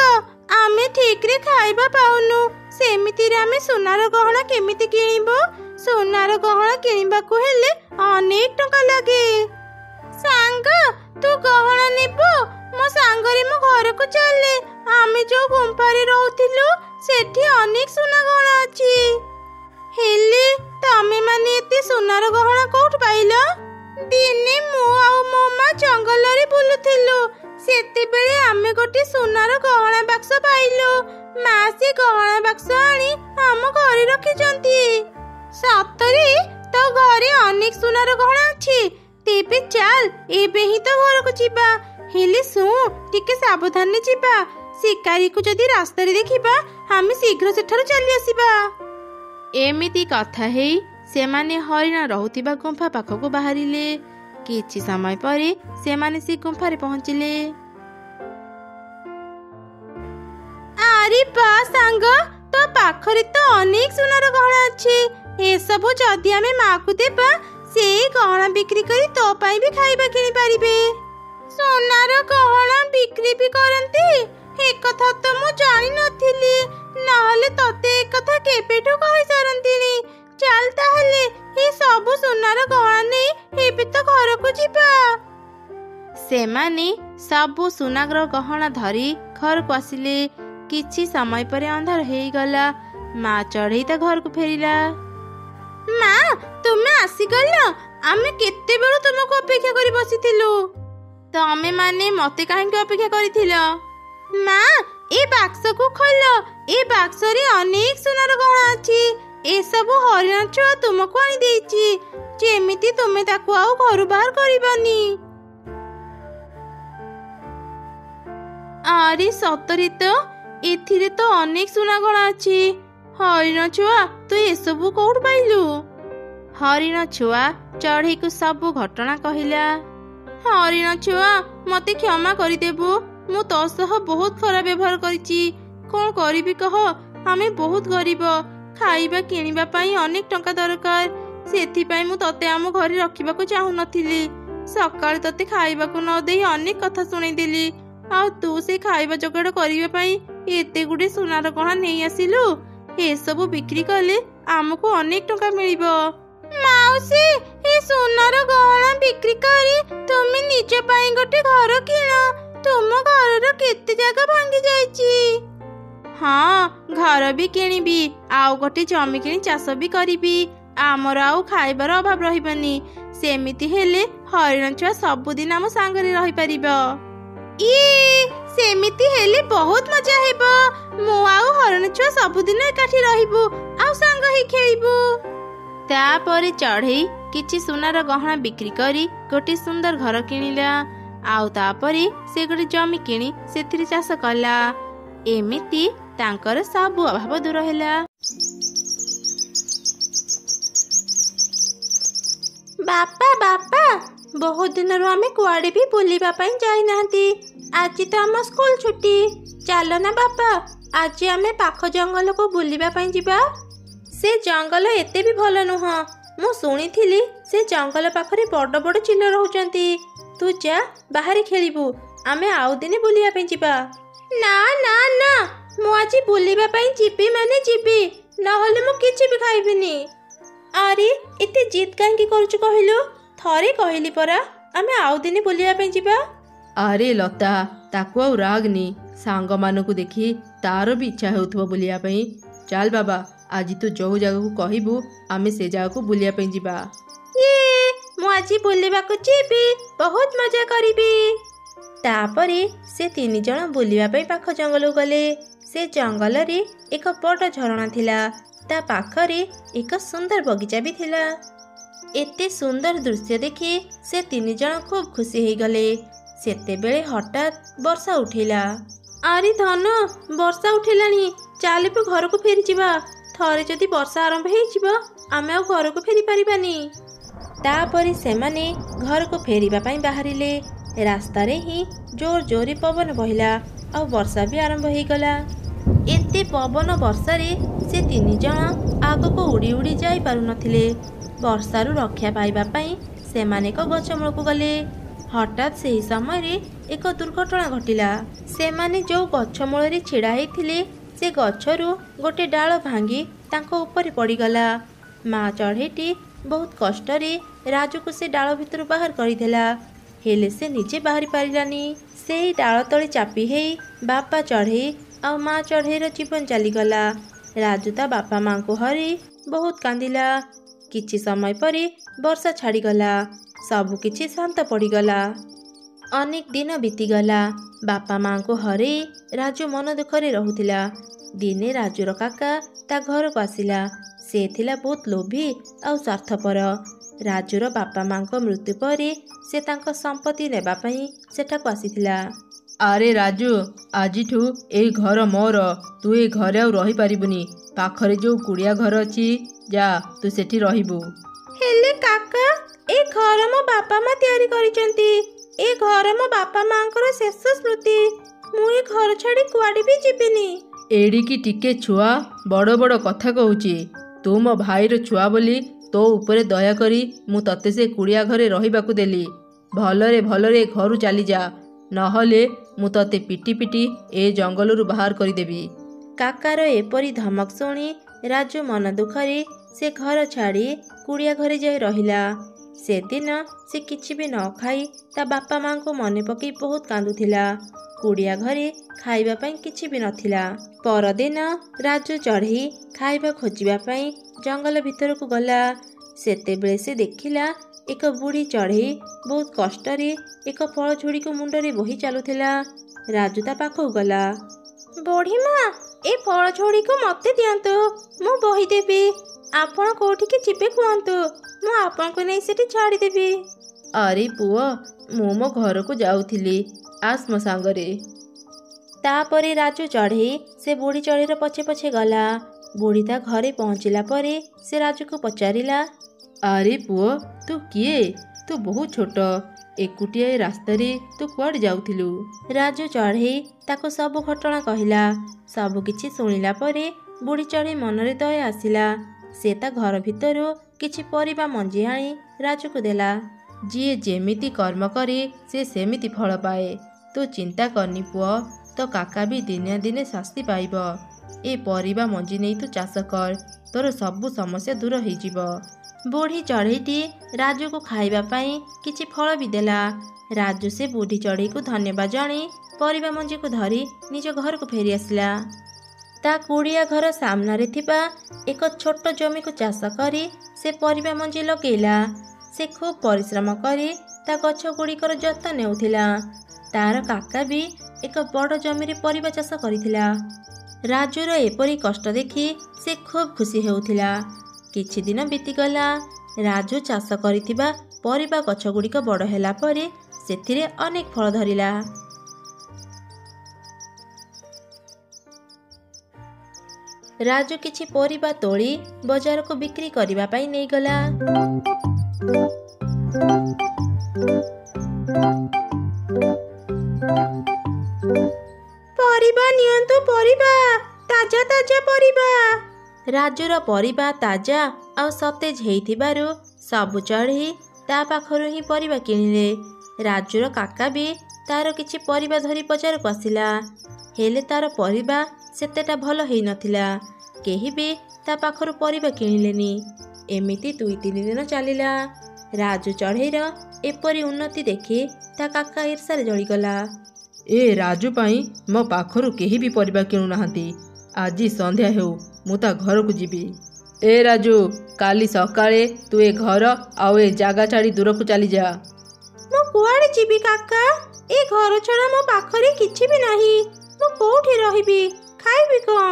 ଆମେ ଠିକରେ ଖାଇବା ପାଉନୁ, ସେମିତିରେ ଆମେ ସୁନାର ଗହଣା କେମିତି କିଣିବୁ? ସୁନାର ଗହଣା କିଣିବାକୁ ହେଲେ ଅନେକ ଟଙ୍କା ଲାଗେ। ସାଙ୍ଗ, ତୁ ଗହଣା ନେବୁ? ମୋ ସାଙ୍ଗରେ ମୋ ଘରକୁ ଚାଲେ। ଆମେ ଯୋଉ ଗୁମ୍ଫାରେ ରହୁଥିଲୁ ସେଠି ଅନେକ ସୁନା ଗହଣା ଅଛି। ହେଲେ ତମେ ମାନେ ଏତେ ସୁନାର ଗହଣା କୋଉଠୁ ପାଇଲ? ଦିନେ ମୁଁ ଆଉ ମୋ ମା ଜଙ୍ଗଲରେ ବୁଲୁଥିଲୁ, ସେତେବେଳେ ଆମେ ଗୋଟେ ସୁନାର ଗହଣା ବାକ୍ସ ପାଇଲୁ। ମା ସେ ଗହଣା ବାକ୍ସ ଆଣି ଆମ ଘରେ ରଖିଛନ୍ତି। ସତରେ ତୋ ଘରେ ଅନେକ ସୁନାର ଗହଣା ଅଛି? ତେବେ ଚାଲ, ଏବେ ହିଁ ତ ଘରକୁ ଯିବା। ହେଲେ ଶୁଣ, ଟିକେ ସାବଧାନରେ ଯିବା। ଶିକାରୀକୁ ଯଦି ରାସ୍ତାରେ ଦେଖିବା, ଆମେ ଶୀଘ୍ର ସେଠାରୁ ଚାଲି ଆସିବା। ଏମିତି କଥା ହେଇ ସେମାନେ ହରିଣ ରହୁଥିବା ଗୁମ୍ଫା ପାଖକୁ ବାହାରିଲେ। କିଛି ସମୟ ପରେ ସେମାନେ ସେ ଗୁମ୍ଫାରେ ପହଞ୍ଚିଲେ। ଆରେ ବା ସାଙ୍ଗ, ତୋ ପାଖରେ ତ ଅନେକ ସୁନାର ଗହଣା ଅଛି। ଏସବୁ ଯଦି ଆମେ ମାକୁ ଦେବା, ସେଇ ଗହଣା ବିକ୍ରି କରି ତୋ ପାଇଁ ବି ଖାଇବା କିଣି ପାରିବେ। ସୁନାର ଗହଣା ବିକ୍ରି ବି କରନ୍ତି? ଏକଥା ତ ମୁଁ ଜାଣିନଥିଲି, ନହେଲେ ତତେ ଏକଥା କେବେଠୁ କହିସାରନ୍ତିଣି। ଚାଲ ତାହେଲେ, ଏ ସବୁ ସୁନାର ଗହଣା ନେଇ ଏବେ ତ ଘରକୁ ଯିବା। ସେମାନେ ସବୁ ସୁନାର ଗହଣା ଧରି ଘରକୁ ଆସିଲେ। କିଛି ସମୟ ପରେ ଅନ୍ଧାର ହେଇଗଲା। ମା ଚଢ଼େଇ ତା ଘରକୁ ଫେରିଲା। ମା, ତୁମେ ଆସିଗଲ? ଆମେ କେତେବେଳୁ ତୁମକୁ ଅପେକ୍ଷା କରି ବସିଥିଲୁ। ତମେ ମାନେ ମତେ କାହିଁକି ଅପେକ୍ଷା କରିଥିଲ? ମା, ଏ ବାକ୍ସକୁ ଖୋଲ। ଏ ବାକ୍ସରେ ଅନେକ ସୁନାର ଗହଣା ଅଛି। ଏସବୁ ହରିଣ ଛୁଆ ତୁମକୁ ଆଣି ଦେଇଛି, ଯେମିତି ତୁମେ ତାକୁ ଆଉ ଘରୁ ବାହାର କରିବନି। ଆରେ ସତରେ ତ, ଏଥିରେ ତ ଅନେକ ସୁନା ଗହଣା ଅଛି। ହରିଣ ଛୁଆ, ତୁ ଏସବୁ କୋଉଠୁ ପାଇଲୁ? ହରିଣ ଛୁଆ ଚଢ଼େଇକୁ ସବୁ ଘଟଣା କହିଲା। ହରିଣ ଛୁଆ, ମତେ କ୍ଷମା କରିଦେବୁ। ମୁଁ ତୋ ସହ ବହୁତ ଖରାପ ବ୍ୟବହାର କରିଛି। କଣ କରିବି କହ? ଆମେ ବହୁତ ଗରିବ, ଖାଇବା କିଣିବା ପାଇଁ ଅନେକ ଟଙ୍କା ଦରକାର। ସେଥିପାଇଁ ମୁଁ ତତେ ଆମ ଘରେ ରଖିବାକୁ ଚାହୁଁନଥିଲି। ସକାଳେ ତତେ ଖାଇବାକୁ ନ ଦେଇ ଅନେକ କଥା ଶୁଣେଇଦେଲି, ଆଉ ତୁ ସେ ଖାଇବା ଯୋଗାଡ଼ କରିବା ପାଇଁ ଏତେ ଗୁଡେ ସୁନାର ଗହଣା ନେଇ ଆସିଲୁ। ଏସବୁ ବିକ୍ରି କଲେ ଆମକୁ ଅନେକ ଟଙ୍କା ମିଳିବ। ମାଉସୀ, ଏ ସୁନାର ଗହଣା ବିକ୍ରି କରି ତୁମେ ନିଜ ପାଇଁ ଗୋଟେ ଘର କିଣ। ତୁମ ଘରର କେତେ ଜାଗା ଭାଙ୍ଗି ଯାଇଛି। ହଁ, ଘର ବି କିଣିବି, ଆଉ ଗୋଟେ ଜମି କିଣି ଚାଷ ବି କରିବି। ଆମର ଆଉ ଖାଇବାର ଅଭାବ ରହିବନି। ସେମିତି ହେଲେ ହରିଣ ଛୁଆ ସବୁଦିନ ଆମ ସାଙ୍ଗରେ ରହିପାରିବ। ସେମିତି ହେଲେ ବହୁତ ମଜା ହେବ। ମୁଁ ଆଉ ହରିଣ ଛୁଆ ସବୁଦିନ ଏକାଠି ରହିବୁ, ଆଉ ସାଙ୍ଗ ହେଇ ଖେଳିବୁ। ତାପରେ ଚଢ଼େଇ କିଛି ସୁନାର ଗହଣା ବିକ୍ରି କରି ଗୋଟେ ସୁନ୍ଦର ଘର କିଣିଲା। ଆଉ ତାପରେ ସେ ଗୋଟେ ଜମି କିଣି ସେଥିରେ ଚାଷ କଲା। ଏମିତି ତାଙ୍କର ସବୁ ଅଭାବ ଦୂର ହେଲା। ବାପା ବାପା, ବହୁତ ଦିନରୁ ଆମେ କୁଆଡେ ବି ବୁଲିବା ପାଇଁ ଯାଇନାହାନ୍ତି। ଆଜି ତ ଆମ ସ୍କୁଲ ଛୁଟି। ଚାଲ ନା ବାପା, ଆଜି ଆମେ ପାଖ ଜଙ୍ଗଲକୁ ବୁଲିବା ପାଇଁ ଯିବା। ସେ ଜଙ୍ଗଲ ଏତେ ବି ଭଲ ନୁହଁ। ମୁଁ ଶୁଣିଥିଲି ସେ ଜଙ୍ଗଲ ପାଖରେ ବଡ଼ ବଡ଼ ଚିଲ ରହୁଛନ୍ତି। ତୁ ଯା ବାହାରେ ଖେଳିବୁ, ଆମେ ଆଉ ଦିନେ ବୁଲିବା ପାଇଁ ଯିବା। ନା ନା ନା, ମୁଁ ଆଜି ବୁଲିବା ପାଇଁ ଯିବି ମାନେ ଯିବି, ନହେଲେ ମୁଁ କିଛି ବି ଖାଇବିନି। ଆରେ ଏତେ ଜିଦ୍ କାହିଁକି କରୁଛୁ କହିଲୁ? ଥରେ କହିଲି ପରା, ଆମେ ଆଉ ଦିନେ ବୁଲିବା ପାଇଁ ଯିବା। ଆରେ ଲତା, ତାକୁ ଆଉ ରାଗନି। ସାଙ୍ଗମାନଙ୍କୁ ଦେଖି ତାର ବି ଇଚ୍ଛା ହେଉଥିବ ବୁଲିବା ପାଇଁ। ଚାଲ ବାବା, ଆଜି ତୁ ଯୋଉ ଜାଗାକୁ କହିବୁ ଆମେ ସେ ଜାଗାକୁ ବୁଲିବା ପାଇଁ ଯିବା। ମୁଁ ଆଜି ବୁଲିବାକୁ ଯିବି, ବହୁତ ମଜା କରିବି। ତାପରେ ସେ 3 ଜଣ ବୁଲିବା ପାଇଁ ପାଖ ଜଙ୍ଗଲକୁ ଗଲେ। ସେ ଜଙ୍ଗଲରେ ଏକ ବଡ଼ ଝରଣା ଥିଲା। ତା ପାଖରେ ଏକ ସୁନ୍ଦର ବଗିଚା ବି ଥିଲା। ଏତେ ସୁନ୍ଦର ଦୃଶ୍ୟ ଦେଖି ସେ 3 ଜଣ ଖୁବ୍ ଖୁସି ହେଇଗଲେ। ସେତେବେଳେ ହଠାତ୍ ବର୍ଷା ଉଠିଲା। ଆରେ ଧନ, ବର୍ଷା ଉଠିଲାଣି, ଚାଲ ବି ଘରକୁ ଫେରିଯିବା। ଥରେ ଯଦି ବର୍ଷା ଆରମ୍ଭ ହେଇଯିବ, ଆମେ ଆଉ ଘରକୁ ଫେରି ପାରିବାନି। ତାପରେ ସେମାନେ ଘରକୁ ଫେରିବା ପାଇଁ ବାହାରିଲେ। ରାସ୍ତାରେ ହିଁ ଜୋର ଜୋରେ ପବନ ବହିଲା, ଆଉ ବର୍ଷା ବି ଆରମ୍ଭ ହେଇଗଲା। ଏତେ ପବନ ବର୍ଷାରେ ସେ 3 ଜଣ ଆଗକୁ ଉଡ଼ି ଉଡ଼ି ଯାଇ ପାରୁନଥିଲେ। ବର୍ଷାରୁ ରକ୍ଷା ପାଇବା ପାଇଁ ସେମାନେ ଏକ ଗଛ ମୂଳକୁ ଗଲେ। ହଠାତ୍ ସେହି ସମୟରେ ଏକ ଦୁର୍ଘଟଣା ଘଟିଲା। ସେମାନେ ଯେଉଁ ଗଛ ମୂଳରେ ଛିଡ଼ା ହେଇଥିଲେ, ସେ ଗଛରୁ ଗୋଟେ ଡାଳ ଭାଙ୍ଗି ତାଙ୍କ ଉପରେ ପଡ଼ିଗଲା। ମା ଚଢ଼େଇଟି ବହୁତ କଷ୍ଟରେ ରାଜୁକୁ ସେ ଡାଳ ଭିତରୁ ବାହାର କରିଦେଲା, ହେଲେ ସେ ନିଜେ ବାହାରି ପାରିଲାନି। ସେହି ଡାଳ ତଳେ ଚାପି ହେଇ ବାପା ଚଢ଼େଇ ଆଉ ମା ଚଢ଼େଇର ଜୀବନ ଚାଲିଗଲା। ରାଜୁ ତା ବାପା ମାଙ୍କୁ ହରେଇ ବହୁତ କାନ୍ଦିଲା। କିଛି ସମୟ ପରେ ବର୍ଷା ଛାଡ଼ିଗଲା, ସବୁକିଛି ଶାନ୍ତ ପଡ଼ିଗଲା। ଅନେକ ଦିନ ବିତିଗଲା। ବାପା ମାଙ୍କୁ ହରେଇ ରାଜୁ ମନ ଦୁଃଖରେ ରହୁଥିଲା। ଦିନେ ରାଜୁର କାକା ତା ଘରକୁ ଆସିଲା। ସେ ଥିଲା ବହୁତ ଲୋଭୀ ଆଉ ସ୍ୱାର୍ଥପର। ରାଜୁର ବାପା ମାଙ୍କ ମୃତ୍ୟୁ ପରେ ସେ ତାଙ୍କ ସମ୍ପତ୍ତି ନେବା ପାଇଁ ସେଠାକୁ ଆସିଥିଲା। ଆରେ ରାଜୁ, ଆଜିଠୁ ଏଇ ଘର ମୋର। ତୁ ଏ ଘରେ ଆଉ ରହିପାରିବୁନି। ପାଖରେ ଯୋଉ କୁଡ଼ିଆ ଘର ଅଛି, ଯା ତୁ ସେଠି ରହିବୁ। ହେଲେ କାକା, ଏ ଘର ମୋ ବାପା ମା ତିଆରି କରିଛନ୍ତି। ଏ ଘର ମୋ ବାପା ମାଙ୍କର ଶେଷ ସ୍ମୃତି। ମୁଁ ଏ ଘର ଛାଡ଼ି କୁଆଡ଼େ ବି ଯିବିନି। ଏଡ଼ିକି ଟିକେ ଛୁଆ ବଡ଼ ବଡ଼ କଥା କହୁଛି। ତୁ ମୋ ଭାଇର ଛୁଆ ବୋଲି ତୋ ଉପରେ ଦୟାକରି ମୁଁ ତତେ ସେ କୁଡ଼ିଆ ଘରେ ରହିବାକୁ ଦେଲି। ଭଲରେ ଭଲରେ ଘରୁ ଚାଲିଯା, ନହେଲେ ମୁଁ ତତେ ପିଟି ପିଟି ଏ ଜଙ୍ଗଲରୁ ବାହାର କରିଦେବି। କାକାର ଏପରି ଧମକ ଶୁଣି ରାଜୁ ମନ ଦୁଃଖରେ ସେ ଘର ଛାଡ଼ି କୁଡ଼ିଆ ଘରେ ଯାଇ ରହିଲା। ସେଦିନ ସେ କିଛି ବି ନ ଖାଇ ତା ବାପା ମାଙ୍କୁ ମନେ ପକାଇ ବହୁତ କାନ୍ଦୁଥିଲା। କୁଡ଼ିଆ ଘରେ ଖାଇବା ପାଇଁ କିଛି ବି ନଥିଲା। ପରଦିନ ରାଜୁ ଚଢ଼େଇ ଖାଇବା ଖୋଜିବା ପାଇଁ ଜଙ୍ଗଲ ଭିତରକୁ ଗଲା। ସେତେବେଳେ ସେ ଦେଖିଲା ଏକ ବୁଢ଼ୀ ଚଢ଼େଇ ବହୁତ କଷ୍ଟରେ ଏକ ଫଳ ଝୁଡ଼ିକୁ ମୁଣ୍ଡରେ ବୋହି ଚାଲୁଥିଲା। ରାଜୁ ତା ପାଖକୁ ଗଲା। ବୁଢ଼ୀ ମା, ଏ ଫଳ ଝୁଡ଼ିକୁ ମୋତେ ଦିଅନ୍ତୁ, ମୁଁ ବୋହିଦେବି। ଆପଣ କୋଉଠିକି ଯିବେ କୁହନ୍ତୁ, ମୁଁ ଆପଣଙ୍କୁ ନେଇ ସେଠି ଛାଡ଼ିଦେବି। ଆରେ ପୁଅ, ମୁଁ ମୋ ଘରକୁ ଯାଉଥିଲି, ଆସ ମୋ ସାଙ୍ଗରେ। ତାପରେ ରାଜୁ ଚଢ଼େଇ ସେ ବୁଢ଼ୀ ଚଢ଼େଇର ପଛେ ପଛେ ଗଲା। ବୁଢ଼ୀ ତା ଘରେ ପହଞ୍ଚିଲା ପରେ ସେ ରାଜୁକୁ ପଚାରିଲା, ଆରେ ପୁଅ, ତୁ କିଏ? ତୁ ବହୁତ ଛୋଟ, ଏକୁଟିଆ ଏ ରାସ୍ତାରେ ତୁ କୁଆଡ଼େ ଯାଉଥିଲୁ? ରାଜୁ ଚଢ଼େଇ ତାକୁ ସବୁ ଘଟଣା କହିଲା। ସବୁ କିଛି ଶୁଣିଲା ପରେ ବୁଢ଼ୀ ଚଢ଼େଇ ମନରେ ଦୟା ଆସିଲା। ସେ ତା ଘର ଭିତରୁ କିଛି ପରିବା ମଞ୍ଜି ଆଣି ରାଜୁକୁ ଦେଲା। ଯିଏ ଯେମିତି କର୍ମ କରେ ସେ ସେମିତି ଫଳ ପାଏ। ତୁ ଚିନ୍ତା କରନି ପୁଅ, ତୋ କାକା ବି ଦିନେ ଦିନେ ଶାସ୍ତି ପାଇବ। ଏ ପରିବା ମଞ୍ଜି ନେଇ ତୁ ଚାଷ କର, ତୋର ସବୁ ସମସ୍ୟା ଦୂର ହେଇଯିବ। ବୁଢ଼ୀ ଚଢ଼େଇଟି ରାଜୁକୁ ଖାଇବା ପାଇଁ କିଛି ଫଳ ବି ଦେଲା। ରାଜୁ ସେ ବୁଢ଼ୀ ଚଢ଼େଇକୁ ଧନ୍ୟବାଦ ଜଣେଇ ପରିବା ମଞ୍ଜିକୁ ଧରି ନିଜ ଘରକୁ ଫେରି ଆସିଲା। ତା କୁଡ଼ିଆ ଘର ସାମ୍ନାରେ ଥିବା ଏକ ଛୋଟ ଜମିକୁ ଚାଷ କରି ସେ ପରିବା ମଞ୍ଜି ଲଗେଇଲା। ସେ ଖୁବ୍ ପରିଶ୍ରମ କରି ତା ଗଛ ଗୁଡ଼ିକର ଯତ୍ନ ନେଉଥିଲା। ତାର କାକା ବି ଏକ ବଡ଼ ଜମିରେ ପରିବା ଚାଷ କରିଥିଲା। ରାଜୁର ଏପରି କଷ୍ଟ ଦେଖି ସେ ଖୁବ୍ ଖୁସି ହେଉଥିଲା। କିଛି ଦିନ ବିତିଗଲା। ରାଜୁ ଚାଷ କରିଥିବା ପରିବା ଗଛ ଗୁଡ଼ିକ ବଡ଼ ହେଲା ପରେ ସେଥିରେ ଅନେକ ଫଳ ଧରିଲା। ରାଜୁ କିଛି ପରିବା ତୋଳି ବଜାରକୁ ବିକ୍ରି କରିବା ପାଇଁ ନେଇଗଲା। ପରିବା ନିଅନ୍ତୁ, ପରିବା, ତାଜା ତାଜା ପରିବା। ରାଜୁର ପରିବା ତାଜା ଆଉ ସତେଜ ହେଇଥିବାରୁ ସବୁ ଚଢ଼େଇ ତା ପାଖରୁ ହିଁ ପରିବା କିଣିଲେ। ରାଜୁର କାକା ବି ତାର କିଛି ପରିବା ଧରି ବଜାରକୁ ଆସିଲା, ହେଲେ ତାର ପରିବା ସେତେଟା ଭଲ ହେଇନଥିଲା। କେହି ବି ତା ପାଖରୁ ପରିବା କିଣିଲେନି। ଏମିତି 2-3 ଦିନ ଚାଲିଲା। ରାଜୁ ଚଢ଼େଇର ଏପରି ଉନ୍ନତି ଦେଖି ତା କାକା ଈର୍ଷାରେ ଜଳିଗଲା। ଏ ରାଜୁ ପାଇଁ ମୋ ପାଖରୁ କେହି ବି ପରିବା କିଣୁନାହାନ୍ତି। ଆଜି ସନ୍ଧ୍ୟା ହେଉ, ମୁଁ ତା ଘରକୁ ଯିବି। ଏ ରାଜୁ, କାଲି ସକାଳେ ତୁ ଏ ଘର ଆଉ ଏ ଜାଗା ଛାଡ଼ି ଦୂରକୁ ଚାଲିଯା। ମୁଁ କୁଆଡ଼େ ଯିବି କାକା? ଏ ଘର ଛଡ଼ା ମୋ ପାଖରେ କିଛି ବି ନାହିଁ। ମୁଁ କୋଉଠି ରହିବି? ଖାଇବି କ'ଣ?